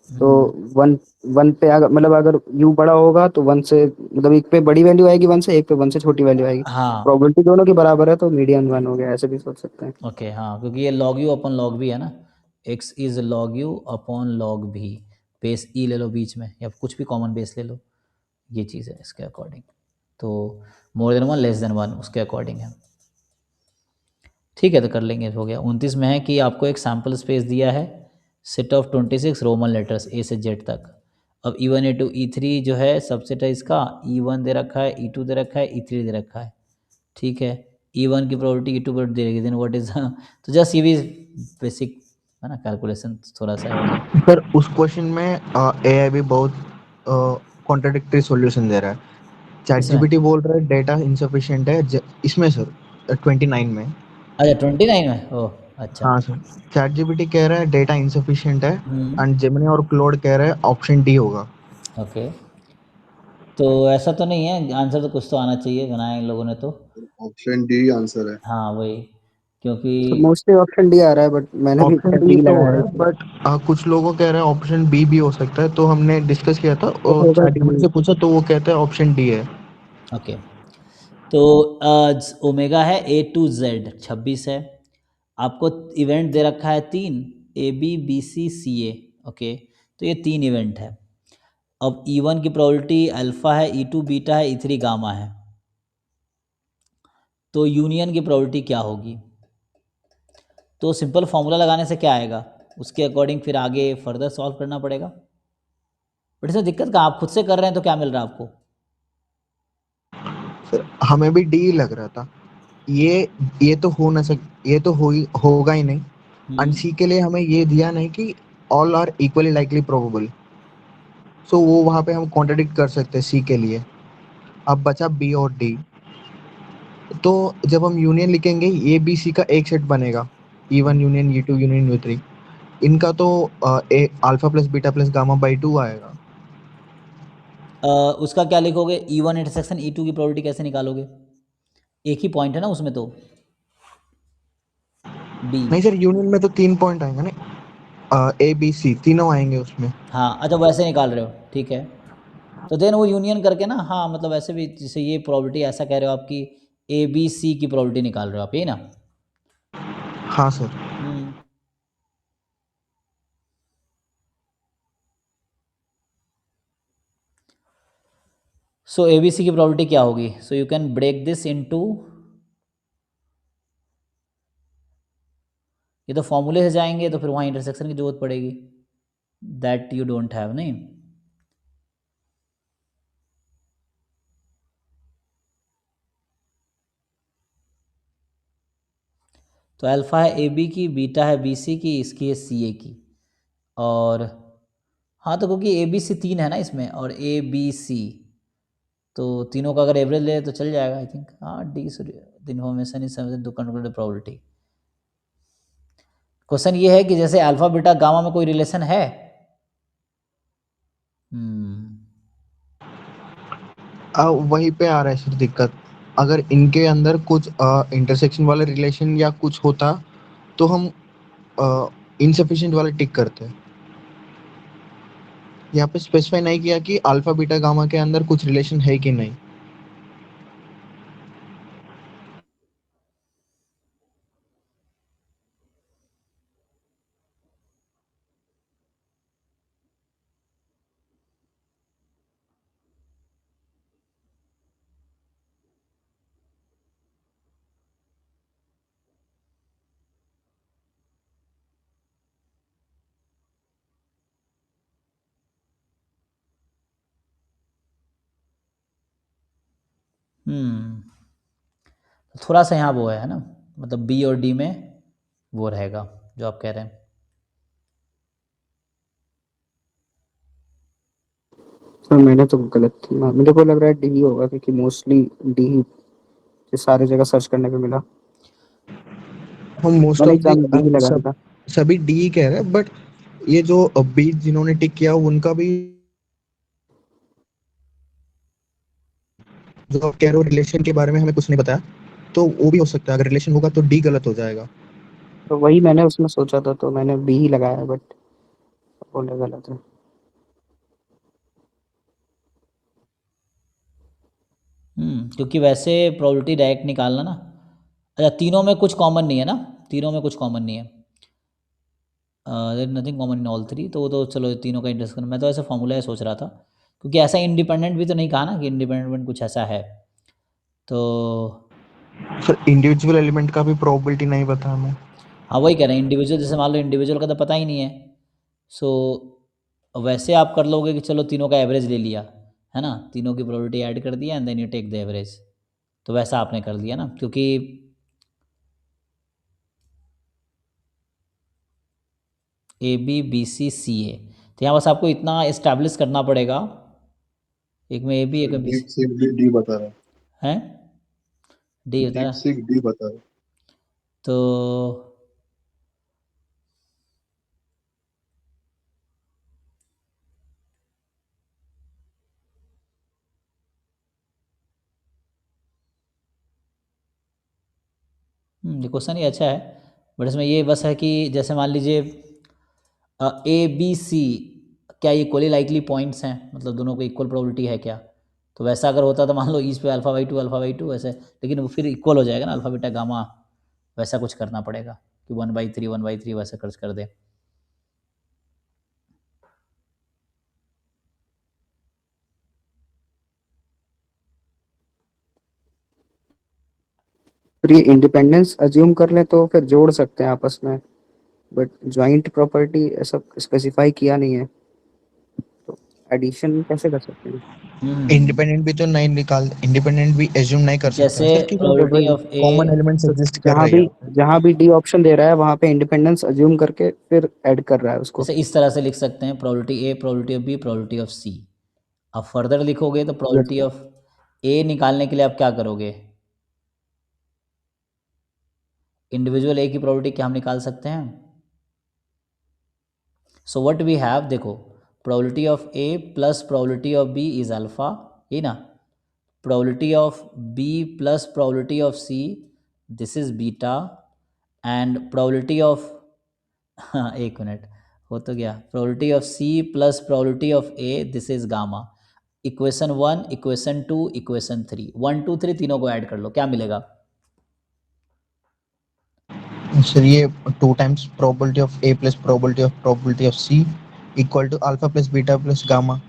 तो 1 पे अगर मतलब अगर u बड़ा होगा तो 1 से मतलब एक पे बड़ी वैल्यू आएगी 1 से, एक पे 1 से छोटी वैल्यू आएगी, हाँ, प्रोबेबिलिटी दोनों की बराबर है तो मीडियन 1 हो गया, ऐसे भी सोच सकते हैं। ओके, हाँ, क्योंकि ये लॉग यू अपॉन लॉग भी है ना, x is log u upon log भी, बेस ई ले लो बीच में, या कुछ भी कॉमन बेस ले लो, ये चीज़ है इसके अकॉर्डिंग, तो मोर देन 1 लेस देन 1 उसके अकॉर्डिंग है, ठीक है, तो कर लेंगे, हो गया। 29 में है कि आपको एक सैम्पल स्पेस दिया है, सेट ऑफ 26 रोमन लेटर्स ए से जेड तक, अब E1 E2 E3 जो है सबसेट है इसका, E1 दे रखा है, E2 दे रखा है, E3 दे रखा है, ठीक है, E1 की प्रोबेबिलिटी E2 प्रोबेबिलिटी दे रही, देन व्हाट इज तो जस्ट ये भी बेसिक है ना, कैलकुलेशन थोड़ा सा हो जाए। सर उस क्वेश्चन में AI भी बहुत कॉन्ट्राडिक्टरी सॉल्यूशन दे रहा है। चैट इसमें जीपीटी बोल रहा है डेटा इनसफिशिएंट है, इसमें सर 29 में। अच्छा 29 में, ओह अच्छा, हाँ सर, चैट जीपीटी कह रहा है डेटा इनसफिशिएंट है, हम्म, एंड जेमिनी और क्लोड कह रहा है ऑप्शन डी होगा। ओके, तो ऐसा तो नहीं है, आंसर तो कुछ तो आना चाहिए, बनाया इन लोगों ने तो। ऑप्शन डी आंसर है। हाँ वही, क्योंकि तो मोस्टली ऑप्शन डी आ रहा है, बट मैंने भी ऑप्शन डी डी तो हो लगाया रहा है है, इसलिए। बट कुछ लोगों कह रहे हैं ऑप्शन बी भी हो सकता है, तो हमने डिस्कस किया था तो और होगा चैट डी। से पूछा तो वो कहता है ऑप्शन डी है। ओके। तो ओमेगा है A to Z 26 है। आपको इवेंट दे रखा है 3, AB BC CA। ओके, तो ये 3 इवेंट है। अब E1 की प्रोबेबिलिटी अल्फा है, E2 बीटा है, E3 गामा है। तो यूनियन की प्रोबेबिलिटी क्या होगी? तो सिंपल फॉर्मूला लगाने से क्या आएगा, उसके अकॉर्डिंग फिर आगे फर्दर सॉल्व करना पड़ेगा। बट इसमें दिक्कत का, आप खुद से कर रहे हैं तो क्या मिल रहा है आपको? सर हमें भी डी लग रहा था। ये तो हो ना सक ये तो होगा ही नहीं। एंड सी के लिए हमें ये दिया नहीं कि all are equally likely probable, सो वो वहां पे हम कॉन्ट्रडिक्ट कर सकते हैं सी के लिए। अब बचा बी और डी। तो जब हम यूनियन लिखेंगे ए बी सी का एक सेट बनेगा, E1 union E2 union U3। इनका तो A alpha plus beta plus gamma by 2 आएगा। उसका क्या लिखोगे? E1 इंटरसेक्शन E2 की प्रोबेबिलिटी कैसे निकालोगे? एक ही पॉइंट है ना उसमें तो, बी। नहीं सर, यूनियन में तो 3 पॉइंट आएंगे ना, ए बी सी तीनों आएंगे उसमें। हाँ अच्छा, वैसे निकाल रहे हो, ठीक है। तो देन वो यूनियन करके ना, हाँ मतलब ऐसे भी, जैसे ये प्रोबेबिलिटी ऐसा कह रहे हो आपकी ABC की प्रोबेबिलिटी निकाल रहे हो आप, यही ना? हाँ सर। हम्म। सो ABC की प्रोबेबिलिटी क्या होगी? So you can break this into, ये तो फॉर्मूले से जाएंगे तो फिर वहाँ इंटरसेक्शन की जरूरत पड़ेगी, दैट यू डोंट हैव, नहीं? तो अल्फ़ा है AB की, बीटा है BC की, इसकी है CA की। और हाँ, तो क्योंकि ABC 3 है ना इसमें, और ABC, तो तीनों का अगर एवरेज ले तो चल जाएगा आई थिंक। हाँ, the information is to control probability. Question ये है कि जैसे अल्फा बीटा गामा में कोई रिलेशन है? हम्म। वहीं पे आ रहा है सर दिक्कत। अगर इनके अंदर कुछ इंटरसेक्शन वाला रिलेशन या कुछ होता तो हम इनसफिशिएंट वाला टिक करते हैं। यहाँ पे स्पेसिफाई नहीं किया कि अल्फा बीटा गामा के अंदर कुछ रिलेशन है कि नहीं। हम्म। तो थोड़ा सा यहाँ वो है ना, मतलब बी और डी में वो रहेगा जो आप कह रहे हैं। सर मैंने तो गलत किया, मुझे को लग रहा है डी होगा, क्योंकि मोस्टली डी ही सारे जगह सर्च करने पे मिला। हम मोस्ट मैंने ऑफ दी एग्जाम में डी ही लगाया सब था। सभी डी कह रहे हैं, बट ये जो बी जिन्होंने टिक किया उनका भी, जो आप कह रहे हो रिलेशन के बारे में हमें कुछ नहीं बताया, तो वो भी हो सकता है। अगर रिलेशन होगा तो डी गलत हो जाएगा। तो वही मैंने उसमें सोचा था, तो मैंने बी ही लगाया, बट बोले गलत है। क्योंकि वैसे प्रोबेबिलिटी डायरेक्ट निकालना ना, अच्छा तीनों में कुछ कॉमन नहीं है ना, तीनों में कुछ कॉमन नहीं है, there nothing common in all three, तो वो तो चलो तीनों का इंटरेस्ट, मैं तो ऐसे फॉर्मूला है सोच रहा था, क्योंकि ऐसा इंडिपेंडेंट भी तो नहीं कहा ना कि इंडिपेंडेंट कुछ ऐसा है। तो सर इंडिविजुअल एलिमेंट का भी प्रोबेबिलिटी नहीं पता हमें। हाँ वही कह रहे हैं, इंडिविजुअल जैसे मान लो इंडिविजुअल का तो पता ही नहीं है। सो वैसे आप कर लोगे कि चलो तीनों का एवरेज ले लिया, है ना, तीनों की प्रोबेबिलिटी ऐड कर दिया and then you take the average. तो वैसा आपने कर लिया ना, क्योंकि AB BC CA, तो यहाँ बस आपको इतना इस्टेब्लिश करना पड़ेगा, एक में AB एक में डीप BC सीक भी डी बता रहा है। है, डी होता डीप है। सीक डी बता रहा है। तो ये क्वेश्चन ही अच्छा है, बट इसमें ये बस है कि जैसे मान लीजिए ए बी सी क्या इक्वली लाइकली पॉइंट्स हैं, मतलब दोनों को इक्वल प्रोबेबिलिटी है क्या, तो वैसा अगर होता तो मान लो इस पे अल्फा बाई टू ऐसे, लेकिन वो फिर इक्वल हो जाएगा ना अल्फा बीटा गामा, वैसा कुछ करना पड़ेगा कि 1/3 वैसा खर्च कर दे। फिर ये इंडिपेंडेंस अज्यूम कर ले तो फिर जोड़ सकते हैं आपस में, बट ज्वाइंट प्रॉपर्टी ऐसा स्पेसिफाई किया नहीं है, तो एडिशन कैसे कर सकते हैं? इंडिपेंडेंट भी तो नहीं इंडिपेंडेंट भी एज्यूम नहीं कर सकते जैसे हैं सर, क्योंकि probability of A, common elements तो एग्जिस्ट कर रही है। जहाँ भी डी ऑप्शन दे रहा है वहां पे इंडिपेंडेंस अज्यूम करके फिर ऐड कर रहा है उसको। जैसे इस तरह से लिख सकते हैं probability A, probability of B, probability of C. अब फर्दर लिखोगे तो प्रोबेबिलिटी ऑफ ए निकालने के लिए आप क्या करोगे, इंडिविजुअल ए की प्रोबेबिलिटी क्या हम निकाल सकते हैं। सो व्हाट वी हैव, देखो probability of A plus probability of B is alpha, ये ना, probability of B plus probability of C this is beta, and probability of हाँ एक मिनट हो तो गया, probability of C plus probability of A this is gamma. Equation 1, equation 2, equation 3, 1 2 3 तीनों को add कर लो, क्या मिलेगा। सर ये 2 times probability of A plus probability of C equal to alpha plus beta plus gamma.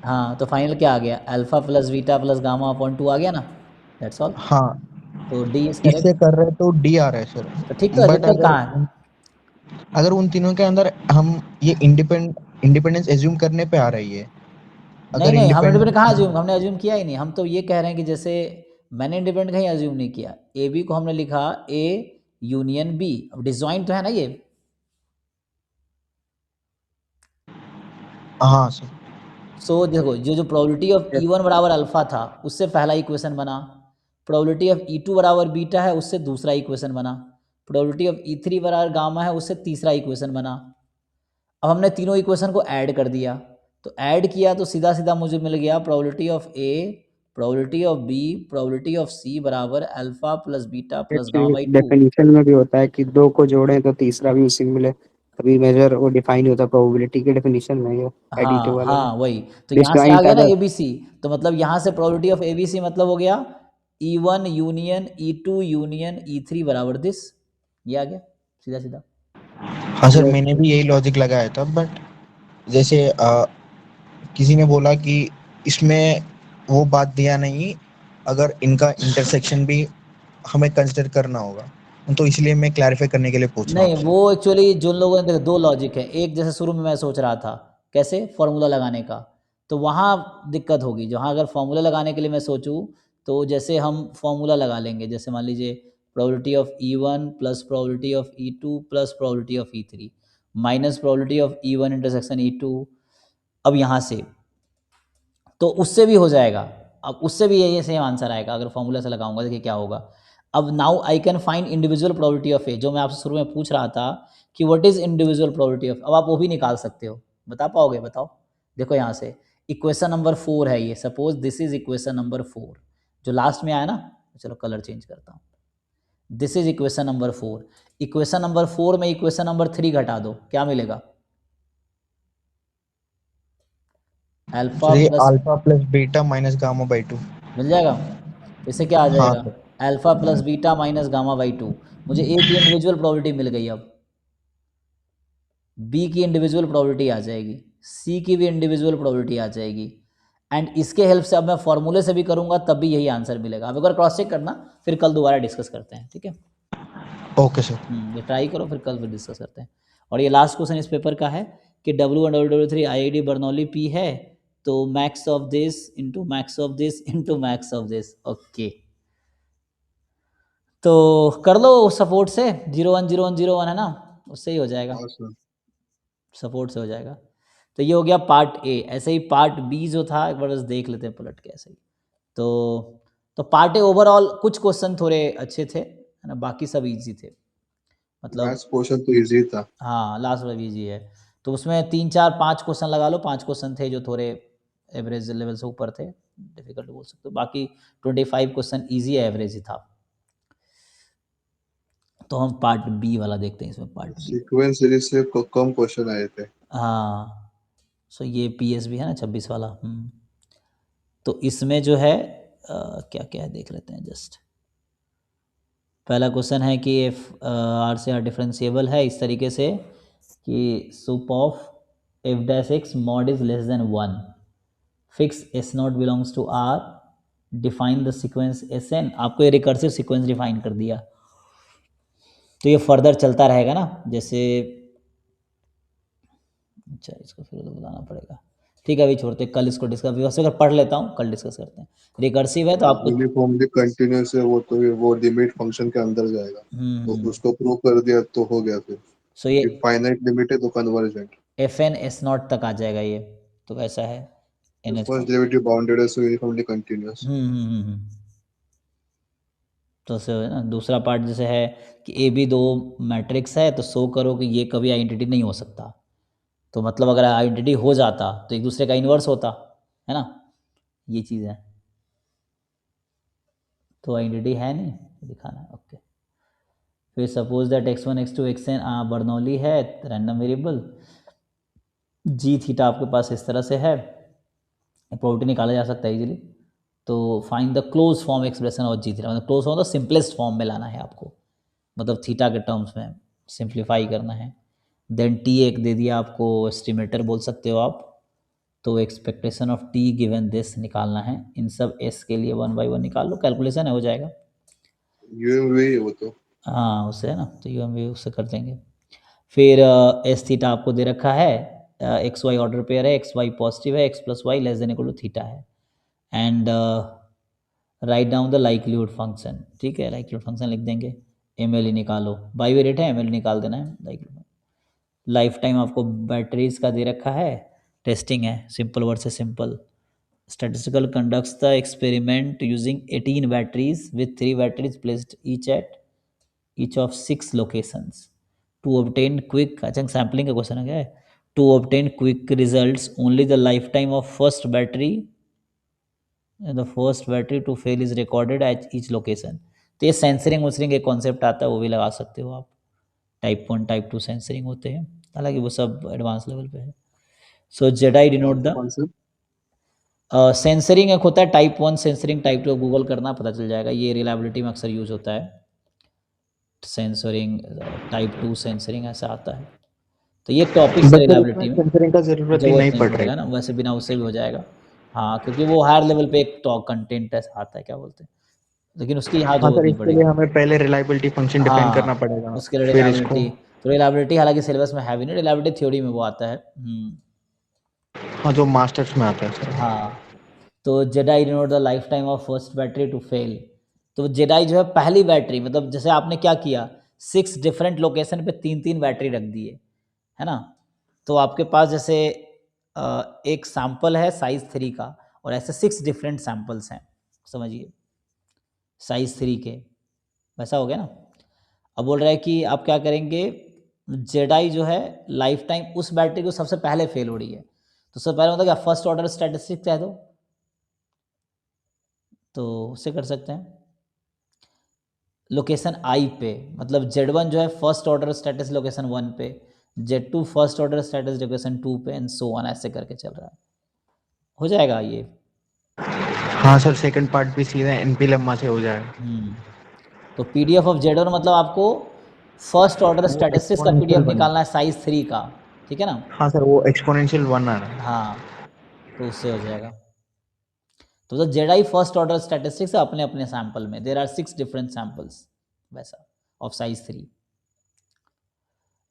हाँ तो फाइनल क्या आ गया, alpha plus beta plus gamma upon 2 आ गया ना, दैट्स ऑल। हाँ, तो डी इज इससे करेक्ट। कर रहे तो डी आ रहा है तो ठीक सर, तो है, बट दिक्कत कहाँ है। अगर उन तीनों के अंदर हम ये इंडिपेंडेंस एज्यूम करने पे आ रही है, नहीं अगर नहीं, हम इंडिपेंडेंस इंडिपेंडेंट कहाँ अज्यूम, हमने अज्यूम किया ही नहीं, हम तो ये कह रहे हैं कि जैसे मैंने इंडिपेंडेंट कहीं अज्यूम नहीं किया, ए बी को हमने लिखा ए यूनियन बी, अब डिसजॉइंट तो है ना ये। हाँ सर, सो देखो जो प्रोबेबिलिटी ऑफ E1 बराबर अल्फा था उससे पहला इक्वेशन बना, प्रोबेबिलिटी ऑफ E2 बराबर बीटा है उससे दूसरा इक्वेशन बना, प्रोबेबिलिटी ऑफ E3 बराबर गामा है उससे तीसरा इक्वेशन बना। अब हमने तीनों इक्वेशन को ऐड कर दिया, तो ऐड किया तो सीधा सीधा मुझे मिल गया probability of A, probability of B, probability of C बराबर alpha plus beta plus gamma by 2। Definition में भी होता है कि दो को जोड़ें तो तीसरा भी उसी में मिले, तभी मेजर वो डिफाइन नहीं होता प्रोबेबिलिटी के डेफिनेशन में, ये एडिटिव हाँ वाले में। हाँ वही, तो यहाँ से आ डिसजॉइंट गया ना अगर ए बी सी, तो मतलब यहाँ से probability of A B C मतलब हो गया E1 union E2 union E3 बराबर दिस, ये आ गया सीधा सीधा। हाँ सर, मैंने भी यही लॉजिक लगाया था, बट जैसे किसी ने बोला कि इसमें वो बात दिया नहीं, अगर इनका इंटरसेक्शन भी हमें कंसिडर करना होगा, तो इसलिए मैं क्लैरिफाई करने के लिए पूछा नहीं आपसे। वो एक्चुअली जिन लोगों ने देखो दो लॉजिक है, एक जैसे शुरू में मैं सोच रहा था कैसे फॉर्मूला लगाने का, तो वहाँ दिक्कत होगी, जहाँ अगर फॉर्मूला लगाने के लिए मैं सोचूं तो जैसे हम फॉर्मूला लगा लेंगे, जैसे मान लीजिए probability of E1 plus probability of E2 plus probability of E3 minus probability of E1 intersection E2, अब यहाँ से तो उससे भी हो जाएगा, अब उससे भी यही सेम आंसर आएगा अगर फॉर्मूला से लगाऊंगा, देखिए क्या होगा। अब now I can find individual probability of A, जो मैं आपसे शुरू में पूछ रहा था कि what is individual probability of, अब आप वो भी निकाल सकते हो, बता पाओगे बताओ। देखो यहाँ से इक्वेशन नंबर 4 है ये, suppose this is equation number 4 जो लास्ट में आया ना, चलो कलर चेंज करता हूँ, this is equation number 4, equation number 4 में इक्वेशन नंबर 3 घटा दो, क्या मिलेगा, अल्फा सर ये plus, alpha plus beta minus gamma by 2। मिल जाएगा। तो इससे क्या आ हाँ जाएगा, sir, alpha plus beta minus gamma by 2, मुझे ए की इंडिविजुअल प्रोबेबिलिटी मिल गई, अब बी की इंडिविजुअल प्रोबेबिलिटी आ जाएगी, सी की भी इंडिविजुअल प्रोबेबिलिटी आ जाएगी, एंड इसके हेल्प से अब मैं फॉर्मूले से भी करूंगा तब भी यही आंसर मिलेगा। अब अगर क्रॉस चेक करना फिर कल दोबारा डिस्कस करते हैं, ठीक है। Okay sir. ये ट्राई करो फिर कल फिर डिस्कस करते हैं। और ये लास्ट क्वेश्चन इस पेपर का है कि W1 W3 IID Bernoulli P है, तो max of this into max of this into max of this, okay. तो कर लो सपोर्ट से 010101 है ना, उससे ही हो जाएगा, हाँ सर। सपोर्ट से हो जाएगा। तो ये हो गया पार्ट ए, ऐसे ही पार्ट बी जो था एक बार बस देख लेते हैं पलट के ऐसे ही। तो पार्ट ए ओवरऑल कुछ क्वेश्चन थोड़े अच्छे थे है ना, बाकी सब इजी थे, मतलब मैथ्स पोर्शन तो इजी था। हाँ लास्ट वाला इजी है। तो उसमें 3 4 5 क्वेश्चन लगा लो, 5 क्वेश्चन थे जो थोड़े एवरेज लेवल से ऊपर थे, डिफिकल्ट बोल सकते हो, बाकी 25 क्वेश्चन ईजी एवरेज ही था। तो हम पार्ट बी वाला देखते हैं इसमें, पार्ट बी। सीक्वेंस सीरीज से कम क्वेश्चन आए थे। हाँ, सो ये PSB है ना 26 वाला। तो इसमें जो है क्या क्या है देख लेते हैं जस्ट। पहला क्वेश्चन है कि एफ आर से आर डिफरेंशिएबल है इस तरीके से कि sup of F dash X mod is less than 1, fix S naught belongs to R, define the sequence S N. आपको ये रिकर्सिव सीक्वेंस डिफाइन कर दिया, तो ये फर्दर चलता रहेगा ना, जैसे अच्छा इसको फिर तो बुलाना पड़ेगा, ठीक है अभी छोड़ते, कल इसको डिस्कस, वैसे अगर पढ़ लेता हूँ कल डिस्कस करते हैं। रिकर्सिव है तो आपको यूनिफॉर्मली कंटिन्यूअस है वो, तो वो लिमिट फंक्शन के अंदर जाएगा, तो उसको प्रूव कर दिया तो हो गया फिर। सो ये फाइनाइट लिमिट है तो convergent. F N S not तक आ जाएगा ये, तो वैसा है N H. First derivative bounded है, सो यूनिफॉर्मली कंटिन्यूअस। तो ऐसे है ना। दूसरा पार्ट जैसे है कि ए बी दो मैट्रिक्स है, तो शो करो कि ये कभी आइडेंटिटी नहीं हो सकता। तो मतलब अगर आइडेंटिटी हो जाता तो एक दूसरे का इन्वर्स होता, है ना, ये चीज़ है। तो आइडेंटिटी है नहीं, दिखाना है, ओके। फिर suppose that x1 x2 xn Bernoulli है रैंडम वेरिएबल, जी थीटा आपके पास इस तरह से है, प्रॉपर्टी निकाला जा सकता है इजीली। तो find the close form expression of G theta, मतलब क्लोज फॉर्म तो सिंपलेस्ट फॉर्म में लाना है आपको, मतलब थीटा के टर्म्स में सिंप्लीफाई करना है। देन टी एक दे दिया आपको, एस्टिमेटर बोल सकते हो आप, तो expectation of T given this निकालना है। इन सब एस के लिए 1 बाई 1 निकाल लो, कैलकुलेशन है हो जाएगा। यूएमवी है वो तो। हाँ उससे है ना, तो यू हम उससे कर देंगे। फिर एस थीटा आपको दे रखा है, एक्स वाई ऑर्डर पेयर है, एक्स वाई पॉजिटिव है, x plus y less than equal to theta है। And right down the likelihood function, ठीक है, लाइक्लीहुड फंक्शन लिख देंगे। एम एल निकालो, बाई वेरिएट है, एम एल निकाल देना है। लाइफ टाइम आपको बैटरीज का दे रखा है, टेस्टिंग है, सिंपल वर्ड से simple. Statistical conducts the experiment using 18 batteries with 3 batteries placed each at each of 6 locations to obtain quick, अच्छा सैम्पलिंग का क्वेश्चन है क्या है, to obtain quick results only the life time of first battery, the first battery to fail is recorded at each location. तो ये censoring वंसरिंग एक concept आता है, वो भी लगा सकते हो आप। टाइप 1 टाइप 2 सेंसरिंग होते हैं, हालांकि वो सब एडवांस लेवल पे है। सो जेडाई डिनोट द कौन से? सेंसरिंग एक होता है टाइप 1 सेंसरिंग, टाइप 2 गूगल करना पता चल जाएगा, ये रिलायबिलिटी में अक्सर यूज होता है। सेंसरिंग टाइप 2 सेंसरिंग ऐसा आता है, तो ये टॉपिक्स है बट सर इसमें रिलायबिलिटी में, सेंसरिंग का जरूरत ही जरूरत नहीं नहीं पड़ रही। पड़ेगा ना, वैसे बिना उससे भी हो जाएगा। हाँ क्योंकि वो हायर लेवल पे एक टॉक कंटेंट ऐसा आता है, क्या बोलते हैं, लेकिन उसकी यहाँ हाँ जरूरत सर, नहीं इसके लिए पड़ेगी। हमें पहले रिलायबिलिटी फंक्शन डिफाइन करना हाँ पड़ेगा, उसके लिए फिर इसको। रिलायबिलिटी, तो रिलायबिलिटी हालांकि सिलेबस में है भी नहीं, रिलायबिलिटी थ्योरी में वो आता है। हाँ, जो मास्टर्स में आता है सर। हाँ तो Z i denote the life time of first battery to fail. तो जेडाई जो है पहली बैटरी, मतलब जैसे आपने क्या किया, 6 डिफरेंट लोकेशन पे 3 3 बैटरी रख दिए, है ना। तो आपके पास जैसे एक सैंपल है साइज 3 का, और ऐसे 6 डिफरेंट सैंपल्स हैं, समझिए साइज 3 के, वैसा हो गया ना। अब बोल रहा है कि आप क्या करेंगे, जेडाई जो है लाइफ टाइम उस बैटरी को सबसे पहले फेल हो रही है, तो सबसे पहले मतलब क्या फर्स्ट ऑर्डर स्टैटिस्टिक्स कह दो, तो उससे कर सकते हैं। लोकेशन आई पे, मतलब Z1 जो है फर्स्ट ऑर्डर स्टेटस लोकेशन 1 पे, Z2 first order status location 2 पे, एंड सो ऑन, ऐसे करके चल रहा है, हो जाएगा ये। हाँ सर, सेकंड पार्ट भी सीधा एनपी लेम्मा से हो जाएगा। तो पीडीएफ ऑफ Z1 मतलब आपको फर्स्ट ऑर्डर वो स्टैटिस्टिक्स का एक्सपोनेंशियल पीडीएफ वन। निकालना है साइज 3 का, ठीक है ना। हाँ सर, वो एक्सपोनेंशियल वन आ रहा है। हाँ तो उससे हो जाएगा। तो जेडाई फर्स्ट ऑर्डर स्टैटिस्टिक्स है अपने अपने सैंपल में, देर आर 6 डिफरेंट सैंपल्स वैसा of size 3।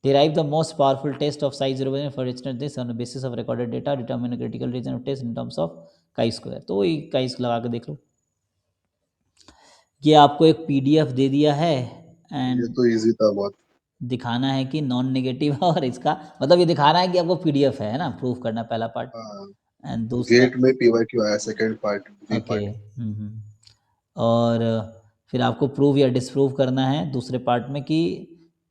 Derive the most powerful test of size revision for instance this on the basis of recorded data, determine a critical region of test in terms of chi-square। तो वही chi लगा के देख लो। ये आपको एक PDF दे दिया है, ये एंड तो इजी था बहुत। दिखाना है कि नॉन नेगेटिव है, और इसका मतलब ये दिखाना है कि आपको पीडीएफ है ना, प्रूफ करना पहला पार्ट, हाँ, एंड दूसरा गेट में पीवाईक्यू आया second part, B okay. Part. और फिर आपको प्रूव या डिसप्रूव करना है दूसरे पार्ट में कि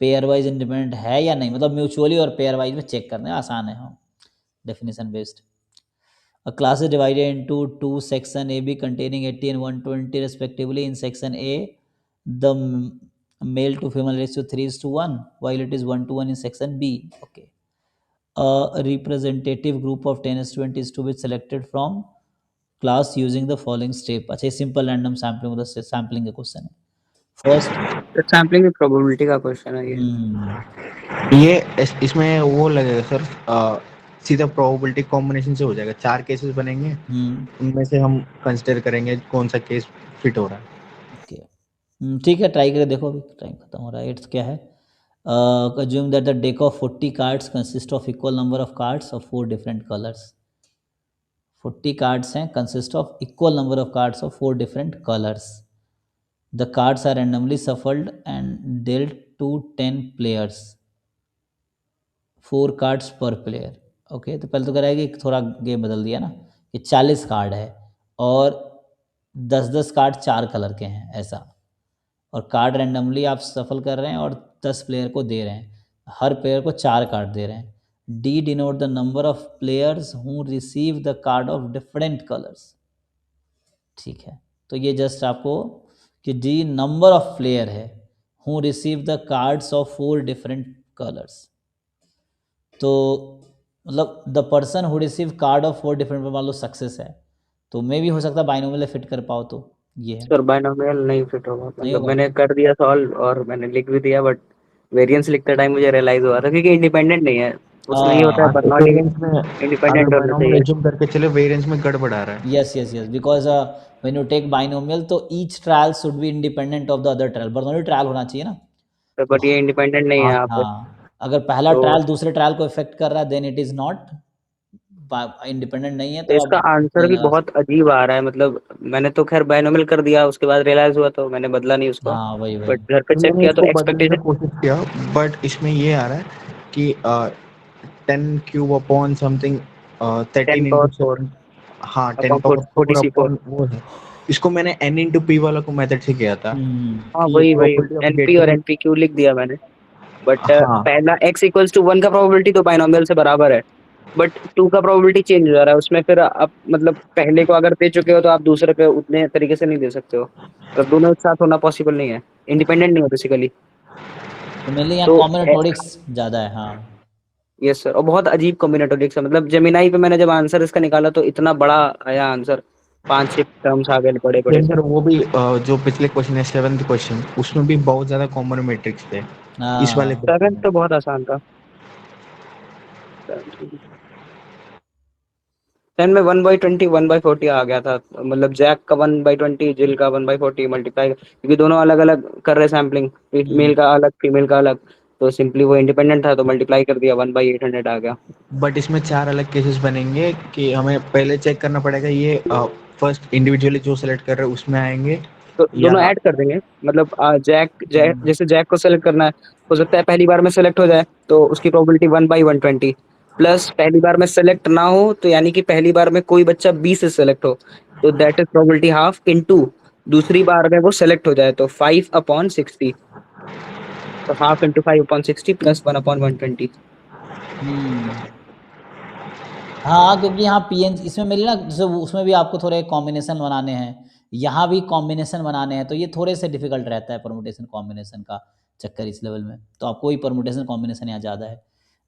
पेयर वाइज इंडिपेंडेंट है या नहीं, मतलब म्यूचुअली और पेयर वाइज में चेक करना है, आसान है। हाँ definition based. A class is divided into two section A B containing 80 and 120 respectively. In section A, the male to female ratio 3:1 while it is 1:1 in section B. Okay. A representative group of 10 students is to be selected from class using the following step. अच्छा simple random sampling मतलब sampling का question है. First sampling की probability का question है ये. ये इसमें वो लगेगा सर, सीधा प्रोबेबिलिटी कॉम्बिनेशन से हो जाएगा. 4 केसेस बनेंगे, उनमें से हम कंसीडर करेंगे कौन सा केस फिट हो रहा है. ओके ठीक है, ट्राई करके देखो. अभी टाइम खत्म हो रहा है. इट्स क्या है, assume that the deck of 40 cards consist of equal number of cards of 4 different colors. 40 cards हैं, consist of equal number of cards of 4 different colors. The cards are randomly shuffled and dealt to 10 players. 4 cards per player. Okay तो पहले तो कह रहा है कि थोड़ा game बदल दिया ना, कि 40 कार्ड है और 10-10 कार्ड 4 कलर के हैं ऐसा, और कार्ड रैंडमली आप सफल कर रहे हैं और 10 प्लेयर को दे रहे हैं, हर प्लेयर को 4 कार्ड दे रहे हैं. D denote the number of players who receive the card of different colours. ठीक है, तो ये जस्ट आपको कि डी नंबर ऑफ प्लेयर है who receive the cards of 4 different colours. तो मतलब the person who receive card of 4 different, मान लो सक्सेस है तो मे भी हो सकता है बाइनोमियल फिट कर पाओ. तो ये है सर बाइनोमियल नहीं फिट होगा, नहीं मतलब होगा. मैंने कर दिया सॉल्व और मैंने लिख भी दिया, बट वेरिएंस लिखते टाइम मुझे रियलाइज हुआ था क्योंकि इंडिपेंडेंट नहीं है. उसमें ये होता है बर्नौली वेरिएंस में इंडिपेंडेंट अगर होना बाइनोमियल चाहिए. एज्यूम करके चले, वेरिएंस में गड़बड़ आ रहा है. yes yes yes because when you take binomial तो each trial should be independent of the other trial. Bernoulli trial होना चाहिए ना. तो बट ये इंडिपेंडेंट नहीं है यहाँ पे. हाँ, अगर पहला तो ट्रायल दूसरे ट्रायल को इफेक्ट कर रहा है then it is not independent, नहीं है तो तो इसका आप आंसर नहीं भी लगा बहुत अजीब आ रहा है. मतलब मैंने तो खैर बाइनोमियल कर दिया, उसके बाद रियलाइज हुआ तो मैंने बदला नहीं सकते. उसको, हाँ वही वही. बट घर पे चेक मैंने किया तो इसको बदलने का एक्सपेक्टेशन कोशिश किया, बट इसमें ये आ रहा है कि 10 cube upon something 13 10 into power 4 7. हाँ, 10 अपॉन पावर 4 40C4. अपॉन वो है. इसको मैंने n इंटू पी वाला को मेथड से किया था. हाँ कि वही प्रोबेबिलिटी ऑफ एनपी और गेटिंग. एनपीक्यू लिख दिया मैंने, बट हाँ, पहला x इक्वल्स टू 1 का प्रोबेबिलिटी तो बाइनोमियल से बराबर है, बट 2 का प्रोबेबिलिटी चेंज हो जा रहा है उसमें. फिर आप मतलब पहले को अगर दे चुके हो तो आप दूसरे पे उतने तरीके से नहीं दे सकते हो. मतलब दोनों एक साथ होना पॉसिबल नहीं है, इंडिपेंडेंट नहीं हो बेसिकली. तो मेनली यहाँ तो कॉम्बिनेटोरिक्स ज़्यादा है. हाँ यस सर, और बहुत अजीब कॉम्बिनेटोरिक्स है. मतलब जेमिनाई पे मैंने जब आंसर इसका निकाला तो इतना बड़ा आया आंसर, 5-6 टर्म्स आ गए बड़े बड़े से. सर वो भी जो पिछले क्वेश्चन है 7th क्वेश्चन, उसमें भी बहुत ज्यादा कॉमन मैट्रिक्स थे. इस वाले हाँ. 7 तो बहुत आसान था. 10 में 1/20 1/40 आ गया था. मतलब जैक का 1/20, जिल का 1/40 मल्टीप्लाई, क्योंकि दोनों अलग अलग कर रहे सैम्पलिंग, मेल का अलग फीमेल का अलग, तो सिंपली वो इंडिपेंडेंट था तो मल्टीप्लाई कर दिया, 1/800 आ गया. बट इसमें 4 अलग केसेस बनेंगे कि हमें पहले चेक करना पड़ेगा ये फर्स्ट इंडिविजुअली जो सेलेक्ट कर रहे हैं उसमें आएंगे तो या. दोनों ऐड कर देंगे. मतलब जैक जैसे जैक को सेलेक्ट करना है, हो सकता है पहली बार में सेलेक्ट हो जाए तो उसकी प्रोबेबिलिटी 1/120, प्लस पहली बार में सेलेक्ट ना हो तो यानी कि पहली बार में कोई बच्चा 20 से सेलेक्ट हो तो that is probability half into दूसरी बार में वो सेलेक्ट हो जाए तो 5/60, तो हाफ इंटू 5/60 प्लस 1/120. हाँ क्योंकि यहाँ पीएन इसमें मिली ना, जैसे उसमें भी आपको थोड़े कॉम्बिनेशन बनाने हैं, यहाँ भी कॉम्बिनेशन बनाने हैं, तो ये थोड़े से डिफिकल्ट रहता है परमुटेशन कॉम्बिनेशन का चक्कर इस लेवल में. तो आपको ही परमुटेशन कॉम्बिनेशन यहाँ ज़्यादा है.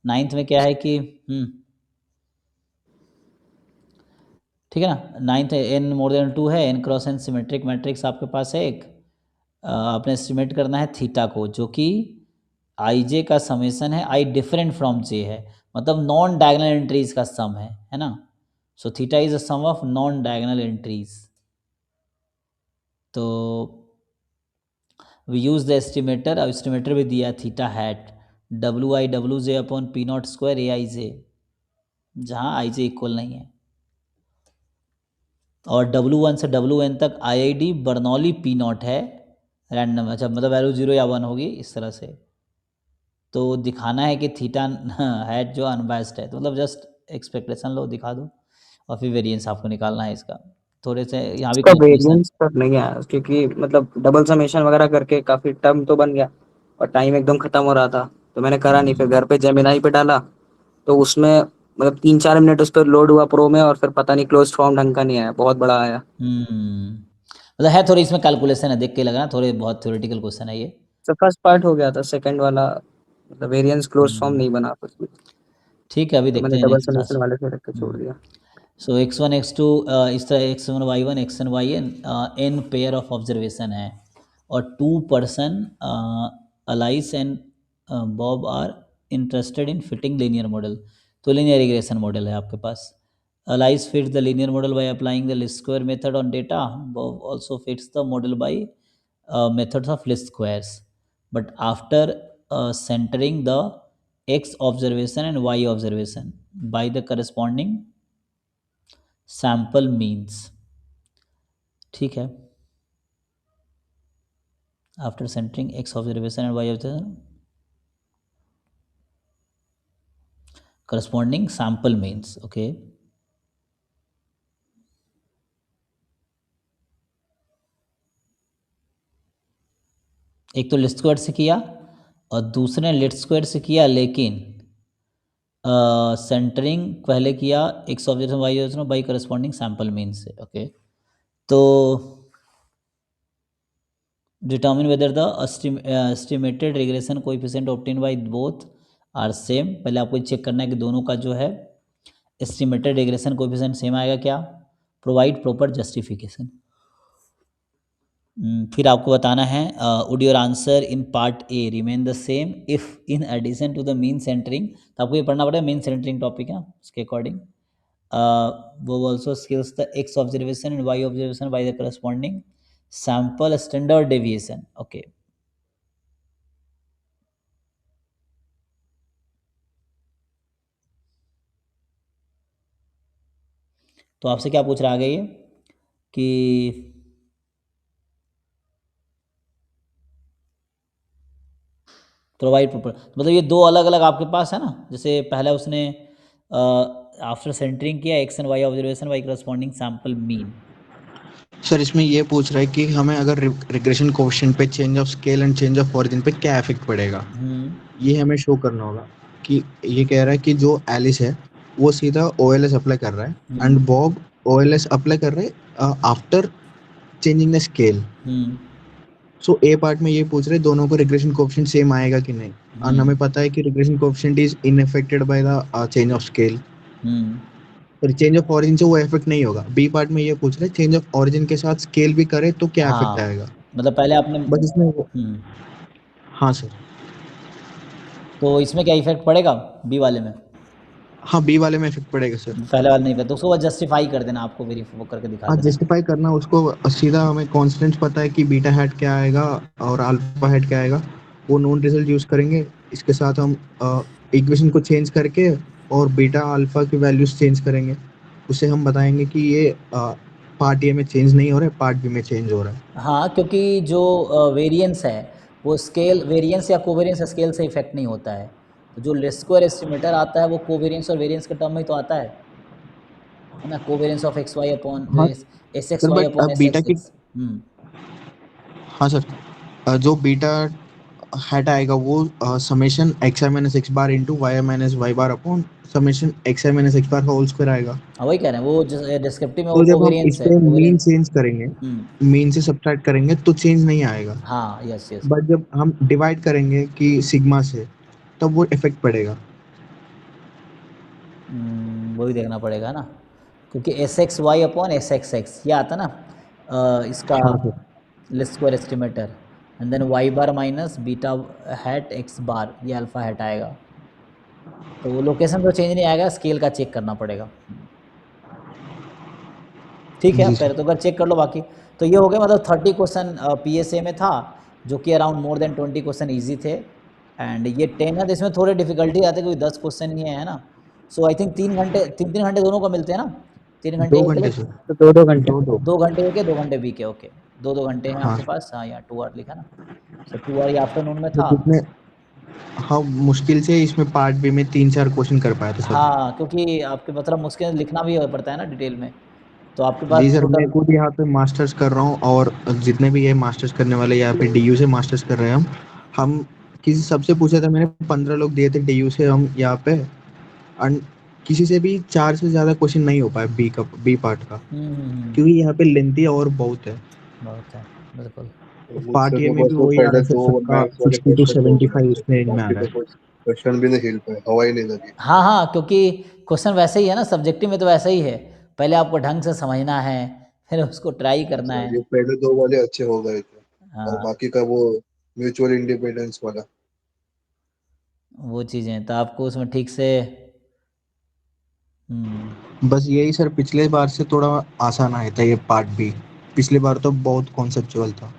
9th में क्या है कि ठीक है ना, 9th n मोर देन 2 है, n cross n symmetric matrix आपके पास है एक. आपने एस्टिमेट करना है थीटा को, जो कि आई जे का समेसन है, आई डिफरेंट फ्रॉम जे है, मतलब नॉन डायगोनल एंट्रीज का सम है ना. So theta is a sum of non diagonal entries. तो वी यूज द एस्टिमेटर. अब एस्टिमेटर भी दिया theta hat WI/WJ upon P0² AIJ, जहाँ आई जे इक्वल नहीं है, और W1 से WN तक IID बर्नौली P0 है रैंडम. अच्छा मतलब वैल्यू 0 या 1 होगी इस तरह से. तो दिखाना है कि थीटा हैट जो अनबायस्ड है, तो मतलब जस्ट एक्सपेक्टेशन लो दिखा दो और फिर वेरिएंस आपको निकालना है इसका. थोड़े से यहाँ भी इसका कंफ्यूजन. वेरिएंस तक नहीं आया क्योंकि मतलब डबल समेशन वगैरह करके काफी टर्म तो बन गया और टाइम एकदम खत्म हो रहा था तो मैंने करा नहीं. फिर घर पे जेमिनाई पे डाला तो उसमें मतलब 3-4 मिनट उस पर लोड हुआ प्रो में, और फिर पता नहीं क्लोज फॉर्म ढंग का नहीं आया, बहुत बड़ा आया. मतलब है थोड़ी इसमें कैलकुलेशन है, देख के लग रहा है थोड़े बहुत थ्योरेटिकल क्वेश्चन है ये. तो फर्स्ट पार्ट हो गया था, सेकंड वाला मतलब वेरिएंस क्लोज फॉर्म नहीं बना कुछ भी, ठीक है, अभी तो देखते मैंने हैं डबल नेक्स्ट क्लास। सॉल्यूशन वाले से रख के छोड़ दिया। सो x1 x2 इस तरह x1 y1 x1 yn n pair of observation है और 2 person Alice and Bob are interested in fitting linear model. तो लीनियर रिग्रेशन मॉडल है आपके पास। Alice fits the linear model by applying the least square method on data. Bob also fits the model by methods of least squares, but after centering the x observation and y observation by the corresponding sample means. ठीक है, after centering X observation and Y observation corresponding sample means. Okay, एक तो list square से किया और दूसरे ने list square से किया, लेकिन सेंटरिंग पहले किया X observation Y observation by corresponding sample means से। ओके, तो determine whether the estimated regression coefficient obtain by both are same. पहले आपको चेक करना है कि दोनों का जो है एस्टिमेटेड रिग्रेशन कोएफिशिएंट सेम आएगा क्या। Provide proper justification. फिर आपको बताना है would your answer in part A remain the same if in addition to the mean centering. तो आपको ये पढ़ना पड़ेगा, मीन सेंटरिंग टॉपिक है उसके अकॉर्डिंग। वो also scales the X observation and Y observation by the corresponding sample standard deviation. Okay, तो आपसे क्या पूछ रहा है आगे ये कि प्रोवाइड प्रॉपर, मतलब ये दो अलग अलग आपके पास है ना। जैसे पहले उसने आफ्टर सेंटरिंग किया X and Y observation by corresponding sample mean. Sir इसमें ये पूछ रहा है कि हमें अगर रिग्रेशन कोएफिशिएंट पे change of scale and change of origin पे क्या इफेक्ट पड़ेगा, ये हमें शो करना होगा। कि ये कह रहा है कि जो एलिस है वो सीधा ओएलएस अप्लाई कर रहा है एंड बॉब ओएलएस अप्लाई कर रहे हैं after changing the scale. So A part में ये पूछ रहे दोनों को रिग्रेशन कोएफिशिएंट सेम आएगा कि नहीं, और हमें पता है कि regression coefficient is unaffected by the change of scale, और चेंज ऑफ ओरिजिन से वो इफेक्ट नहीं होगा। बी पार्ट में ये पूछ रहे चेंज ऑफ ओरिजिन के साथ स्केल भी करे तो क्या इफेक्ट आएगा। मतलब पहले आपने बस इसमें हाँ सर, तो इसमें क्या इफेक्ट पड़ेगा बी वाले में? हाँ बी वाले में इफेक्ट पड़ेगा सर। पहले वाले नहीं पड़ता, तो उसको जस्टिफाई कर देना, आपको वेरीफाई करके दिखा हाँ देना। जस्टिफाई करना उसको सीधा, हमें कॉन्स्टेंट्स पता है कि बीटा हैट क्या आएगा और अल्फा हैट क्या आएगा, वो नोन रिजल्ट यूज करेंगे। इसके साथ हम इक्वेशन को चेंज करके और बीटा अल्फा की वैल्यूज चेंज करेंगे, उससे हम बताएंगे कि ये पार्ट ए में चेंज नहीं हो रहा है, पार्ट बी में चेंज हो रहा है। हाँ, क्योंकि जो वेरिएंस है वो स्केल वेरिएंस या कोवेरिएंस स्केल से इफेक्ट नहीं होता है। तो जो लिस्ट स्क्वायर एस्टिमेटर आता है वो कोवेरिएंस और वेरिएंस के टर्म में ही तो आता है ना। Covariance of x y upon जो हाँ S x sir, y but upon S beta x की, एक्स। हाँ सर, जो बीटा हैट आएगा वो summation x i minus x bar into y minus y bar upon summation x i minus x bar का whole square आएगा। हाँ, वही कह रहे हैं, वो डिस्क्रिप्टिव में वो तो जब हम इस कोवेरिएंस है, पे मीन कोवेरिएंस। चेंज करेंगे, मीन से सब्ट्रैक्ट करेंगे तो चेंज नहीं आएगा, हाँ, यस यस। बट जब हम डिवाइड करेंगे कि सिग्मा से, तब वो इफेक्ट पड़ेगा। वही देखना पड़ेगा ना, क्योंकि S x y upon S x x ये आता ना इसका हाँ सर, least square estimator, and then y bar minus beta hat x bar, ये अल्फा हैट आएगा। तो वो लोकेशन तो चेंज नहीं आएगा, स्केल का चेक करना पड़ेगा। ठीक है, जी पहले सर। तो अगर चेक कर लो बाकी। तो ये हो गया, मतलब 30 क्वेश्चन पीएसए में था, जो कि around more than 20 question easy थे। एंड ये 10 है तो इसमें थोड़े डिफिकल्टी आते, क्योंकि 10 क्वेश्चन ही है ना। सो आई थिंक 3 घंटे दोनों को मिलते हैं ना, 3 घंटे 2 एक घंटे अलग, सर। तो 2-2 घंटे। 2 2 2 घंटे ए के 2 घंटे बी के। ओके, 2-2 घंटे हैं हाँ, आपके पास। हाँ, यहाँ 2 आवर लिखा ना। सो 2 आवर आफ्टरनून में तो था। जितने, हाँ मुश्किल से इसमें पार्ट बी में 3 4 क्वेश्चन कर पाया था सर। हाँ, क्योंकि आपके मतलब मुश्किल लिखना भी पड़ता है ना डिटेल में, तो आपके पास जी सर, मैं टोटल। खुद यहाँ पे मास्टर्स कर रहा हूँ, और जितने भी ये मास्टर्स करने वाले यहाँ पे डीयू से मास्टर्स कर रहे हैं हम किसी सबसे पूछा था मैंने, 15 लोग दिए थे डीयू से हम यहाँ पे, और किसी से भी 4 से ज़्यादा क्वेश्चन नहीं हो पाया बी पार्ट का, क्योंकि यहाँ पे लेंथी और बहुत है। बहुत है, बिल्कुल। पार्ट मुझसे ए तो में भी बस वो वही आ रहा पहले है सर, दो सबका मैथ्स वाले 60 to क्वेश्चन हो गए 75 थे, इस रेंज में आ बाकी रहा तो है। कुछ क्वेश्चन भी नहीं हिल पाए, हवा ही नहीं लगी। हाँ हाँ, क्योंकि क्वेश्चन वैसे ही है ना, सब्जेक्टिव में तो वैसे ही है, पहले आपको ढंग से समझना है, फिर उसको ट्राई करना अच्छा, है। ये पहले दो वाले अच्छे हो गए थे, और हाँ, बाकी का वो म्यूचुअल इंडिपेंडेंस वाला। वो चीज़ें तो आपको उसमें ठीक से बस यही सर, पिछले बार से थोड़ा आसान आया था ये पार्ट बी, पिछली बार तो बहुत कॉन्सेप्चुअल था।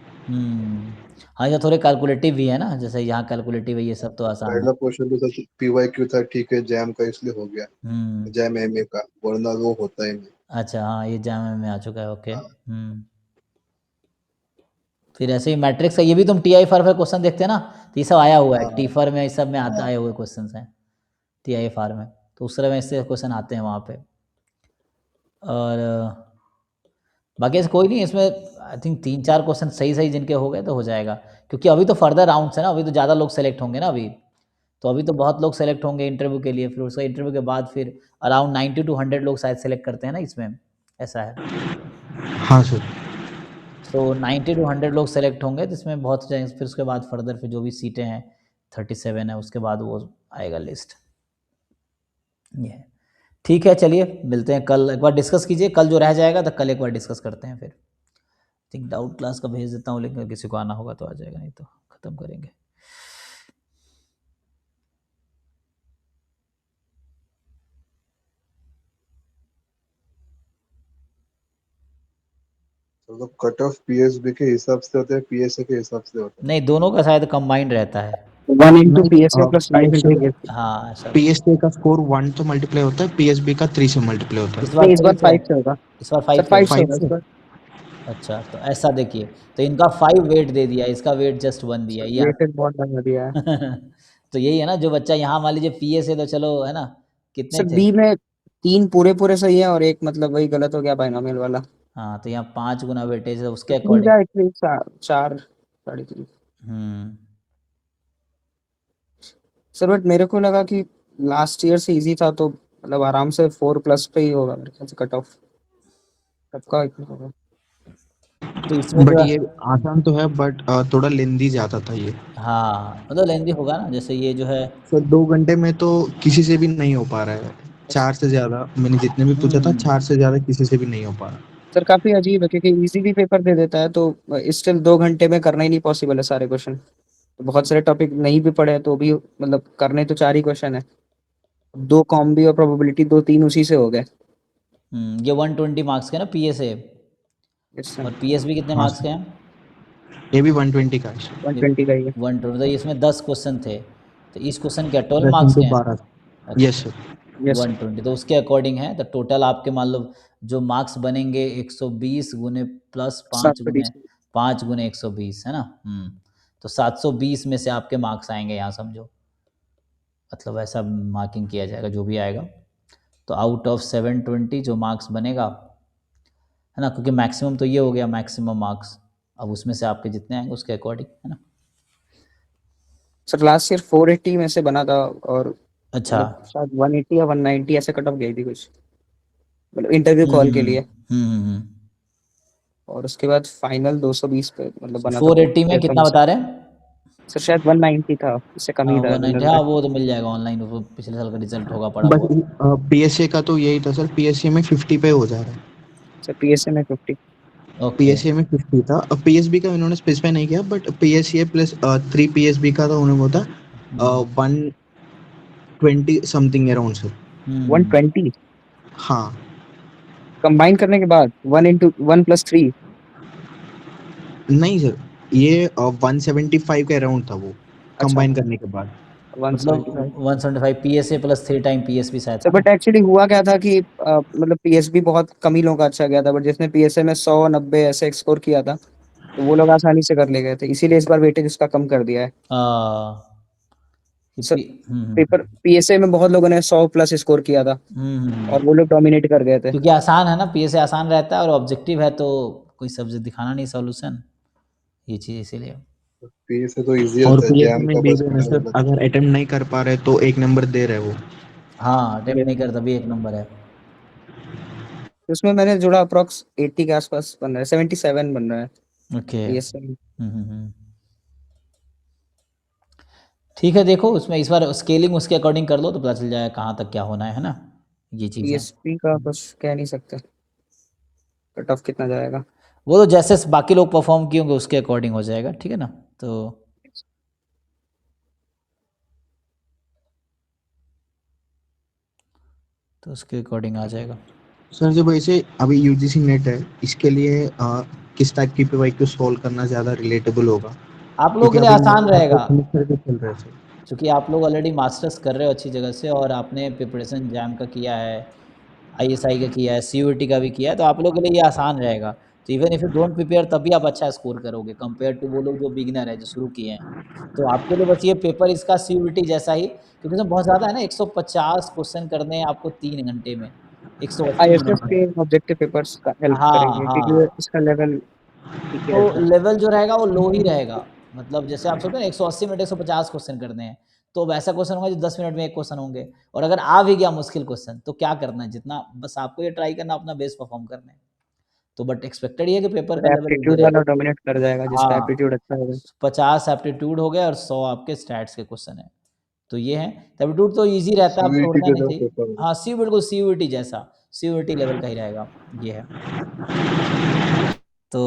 हाँ, ये थोड़े कैलकुलेटिव भी है ना, जैसे यहाँ कैलकुलेटिव है, ये सब तो आसान है। पहला क्वेश्चन तो सच पीवाईक्यू था, ठीक है, जैम का इसलिए हो गया, हम्म जैम एमए का, वरना वो होता ही नहीं। अच्छा, हाँ, ये जामे में आ चुका है, ओके। फिर ऐसे ही मैट्रिक्स का, ये भी तुम टी आई फार में क्वेश्चन देखते हैं ना, तो ये सब आया हुआ है, हाँ टी फार में, इस सब में आता हाँ। आए हुए क्वेश्चन हैं, टी आई फार में, तो उस तरह में इससे क्वेश्चन आते हैं वहाँ पे। और बाकी ऐसे कोई नहीं इसमें, आई थिंक 3-4 क्वेश्चन सही सही जिनके हो गए तो हो जाएगा, क्योंकि अभी तो फर्दर राउंड्स है ना, अभी तो ज़्यादा लोग सेलेक्ट होंगे ना अभी, तो अभी तो बहुत लोग सेलेक्ट होंगे इंटरव्यू के लिए, फिर उसका इंटरव्यू के बाद फिर अराउंड 90 to 100 लोग शायद सेलेक्ट करते हैं ना इसमें, ऐसा है। हाँ सर। तो 90 to 100 लोग सेलेक्ट होंगे, जिसमें बहुत हो जाएंगे, फिर उसके बाद फर्दर फिर जो भी सीटें हैं 37 है, उसके बाद वो आएगा लिस्ट। ये है। ठीक है, चलिए मिलते हैं कल, एक बार डिस्कस कीजिए, कल जो रह जाएगा तो कल एक बार डिस्कस करते हैं फिर। थिंक डाउट क्लास का भेज देता हूँ, लेकिन अगर किसी को आना होगा तो आ जाएगा, नहीं तो ख़त्म करेंगे। तो कट ऑफ पीएसबी के हिसाब से होते हैं, पीएसए के हिसाब से होते हैं? नहीं, दोनों का शायद कंबाइंड रहता है। 1 into नहीं, PSA plus 5 into PSA PSB। हाँ, ऐसा कुछ। पीएसए का स्कोर 1 से मल्टीप्लाई होता है, पीएसबी का 3 से मल्टीप्लाई होता इस है। बार नहीं, इस 3 बार से 5 है, से होगा इस बार सर, 5 से 5 होगा। से 5 होगा इस से। बार। अच्छा, तो ऐसा देखिए, तो इनका 5 वेट दे दिया, इसका वेट जस्ट 1 दिया, ये वेटेज बहुत बढ़ा दिया है तो यही है ना, जो बच्चा यहाँ मान लीजिए पीए से, तो चलो है ना, कितने सर। थे। बी में 3 पूरे पूरे सही है और एक मतलब वही गलत हो गया बाइनोमियल वाला। हाँ, तो यहाँ 5 गुना वेटेज है तो उसके 3 अकॉर्डिंग। का एटलीस्ट 4 3.5। हम्म सर बट मेरे को लगा कि लास्ट ईयर से इजी था, तो मतलब आराम से 4+ पे ही होगा मेरे ख्याल से कट ऑफ, सबका इतना होगा। तो इसमें जो बट है, ये आसान तो है, बट थोड़ा लेंदी ज्यादा था ये। हाँ मतलब लेंदी होगा ना, जैसे ये जो है। सर 2 घंटे में तो किसी से भी नहीं हो पा रहा है, 4 से ज्यादा मैंने जितने भी पूछा था, हम्म 4 से ज्यादा किसी से भी नहीं हो पा रहा। सर काफी अजीब है क्योंकि इजी भी पेपर दे देता है, तो स्टिल 2 घंटे में करना ही नहीं पॉसिबल है सारे क्वेश्चन। तो बहुत सारे टॉपिक नहीं भी पढ़े हैं तो भी मतलब करने तो 4 ही क्वेश्चन है, 2 कॉम्बी और प्रोबेबिलिटी 2-3 उसी से हो गए। ये 120 मार्क्स के ना पीए से, Yes, sir। और पीएसबी कितने हाँ मार्क्स सर, के हैं। ये भी 120 का है। ये 120 का ही है। 120, तो इसमें 10 क्वेश्चन थे, तो इस क्वेश्चन के 12 10 मार्क्स इंटू के हैं। 12। यस अच्छा, सर। Yes sir. 120 तो उसके अकॉर्डिंग है, तो टोटल आपके मान लो जो मार्क्स बनेंगे 120 गुने प्लस 5 गुने 720। 5 गुने 120 है ना। तो 720 में से आपके मार्क्स आएंगे यहाँ समझो, मतलब ऐसा मार्किंग किया जाएगा जो भी आएगा, तो आउट ऑफ 720 जो मार्क्स बनेगा, है ना, क्योंकि मैक्सिमम तो ये हो गया मैक्सिमम मार्क्स, अब उसमें से आपके जितने आएंगे उसके अकॉर्डिंग, है ना। सर लास्ट ईयर 480 में से बना था, और अच्छा। मतलब शायद 180 या 190 ऐसे कट ऑफ गई थी कुछ, मतलब इंटरव्यू कॉल के लिए। हम्म और उसके बाद फाइनल 220 पे मतलब बना था 480 में पैसों कितना में से। बता रहे हैं। सर शायद 190 था, इससे कम ही था 190, लग रहा हाँ है। वो तो मिल जाएगा ऑनलाइन, वो पिछले साल का रिजल्ट होगा पड़ा बट हुआ। पीएसए का तो यही था सर, पीएसए में 50 पे हो जा रहा है। सर पीएसए में 50। ओके। पीएसए में 50 था, पीएसबी का इन्होंने स्पेसिफाई नहीं किया, बट पीएसए प्लस 3 पीएसबी का तो उन्होंने बोला हम्म 120 समथिंग अराउंड सर। 120 हाँ। कंबाइन करने के बाद 1 into 1+3। नहीं सर, ये 175 के अराउंड था वो, अच्छा, कंबाइन करने के बाद। मतलब 175। 175 पीएसए प्लस 3 टाइम पीएसबी शायद सर था ना। बट एक्चुअली हुआ क्या था कि मतलब पीएसबी बहुत कम ही लोगों का अच्छा गया था, बट जिसने पीएसए में 100-90 ऐसे स्कोर किया था, तो वो लोग आसानी से कर ले गए थे, इसीलिए इस बार वेटेज उसका कम कर दिया है। आ, कि सर हम्म पेपर पीएसए में बहुत लोगों ने 100+ स्कोर किया था, और वो लोग डोमिनेट कर गए थे। क्योंकि आसान है ना, पीएसए आसान रहता है और ऑब्जेक्टिव है, तो कोई सब्जेक्ट दिखाना नहीं सॉल्यूशन, ये चीज़ इसीलिए। पीएसए तो इजी और रहता है, पीएसए जैम में का भी बस है मैंने सर, बोला था। अगर अटेम्प्ट नहीं कर पा रहे तो 1 नंबर दे रहे वो। हाँ, अटेम्प्ट Yes। नहीं करता भी 1 नंबर है। तो उसमें मैंने जोड़ा अप्रोक्स 80 के आसपास बन रहा है, 77 बन रहा है। ओके। ESM ठीक है, देखो उसमें इस बार स्केलिंग उसके अकॉर्डिंग कर लो तो पता चल जाएगा कहाँ तक क्या होना है ना, ये चीज़ है। ESP का कुछ कह नहीं सकते, कट ऑफ कितना जाएगा। वो तो जैसे बाकी लोग परफॉर्म किए होंगे उसके अकॉर्डिंग हो जाएगा, ठीक है ना। तो उसके अकॉर्डिंग आ जाएगा। सर जब ऐसे अभी यूजीसी नेट है, इसके लिए किस टाइप की पीवाईक्यू सॉल्व करना ज्यादा रिलेटेबल होगा? आप लोगों क्योंकि के लिए अभी आसान रहेगा, सेमेस्टर के चल रहे हैं सर। क्योंकि आप लोग ऑलरेडी मास्टर्स कर रहे हो अच्छी जगह से, और आपने प्रिपरेशन जैम का किया है, ISI का किया है, CUET का भी किया है, तो आप लोगों के लिए ये आसान रहेगा। तो even if you don't prepare तब भी आप अच्छा स्कोर करोगे कंपेयर टू वो लोग जो बिगिनर है, जो शुरू किए हैं। तो आपके लिए बस ये पेपर इसका CUET जैसा ही, क्योंकि इसमें बहुत ज़्यादा है ना, 150 क्वेश्चन करने हैं आपको 3 घंटे में, 180 ISS मिनट में। के ऑब्जेक्टिव पेपर्स का हेल्प हाँ करेंगे क्योंकि हाँ, इसका लेवल ठीक ही तो रहता है। लेवल जो रहेगा वो लो ही रहेगा, मतलब जैसे आप सोचते हैं 180 मिनट 150 क्वेश्चन करने हैं, तो वैसा क्वेश्चन होगा जो 10 मिनट में एक क्वेश्चन होंगे। और अगर आ भी गया मुश्किल क्वेश्चन तो क्या करना है, जितना बस आपको ये ट्राई करना अपना बेस्ट परफॉर्म करना है। तो बट एक्सपेक्टेड ये है कि पेपर का लेवल ईजी एप्टीट्यूड वाला रहेगा। डोमिनेट कर जाएगा, जिसका हाँ, एप्टीट्यूड अच्छा होगा। 50 एप्टीट्यूड हो गया और 100 आपके स्टैट्स के क्वेश्चन है। तो ये है, एप्टीट्यूड तो ईजी रहता है, आप सीयूईटी तोड़ना नहीं जैसा चाहिए। पेपर है। हाँ, सी बिल्कुल CUET जैसा, CUET लेवल का ही रहेगा, ये है। तो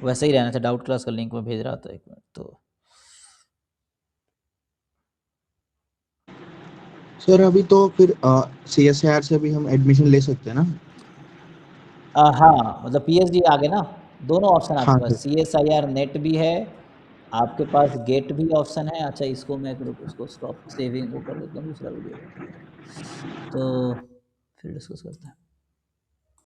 वैसे ही रहना था। डाउट क्लास का लिंक मैं भेज रहा था, 1 मिनट। तो सर अभी तो फिर CSIR से भी हम एडमिशन ले सकते हैं ना? हाँ, मतलब PhD आगे ना, दोनों ऑप्शन हाँ आपके सर। पास, CSIR नेट भी है, आपके पास गेट भी ऑप्शन है। अच्छा, इसको मैं उसको स्टॉप सेविंग वो कर देता हूँ, दूसरा वीडियो का। तो फिर डिस्कस करते हैं।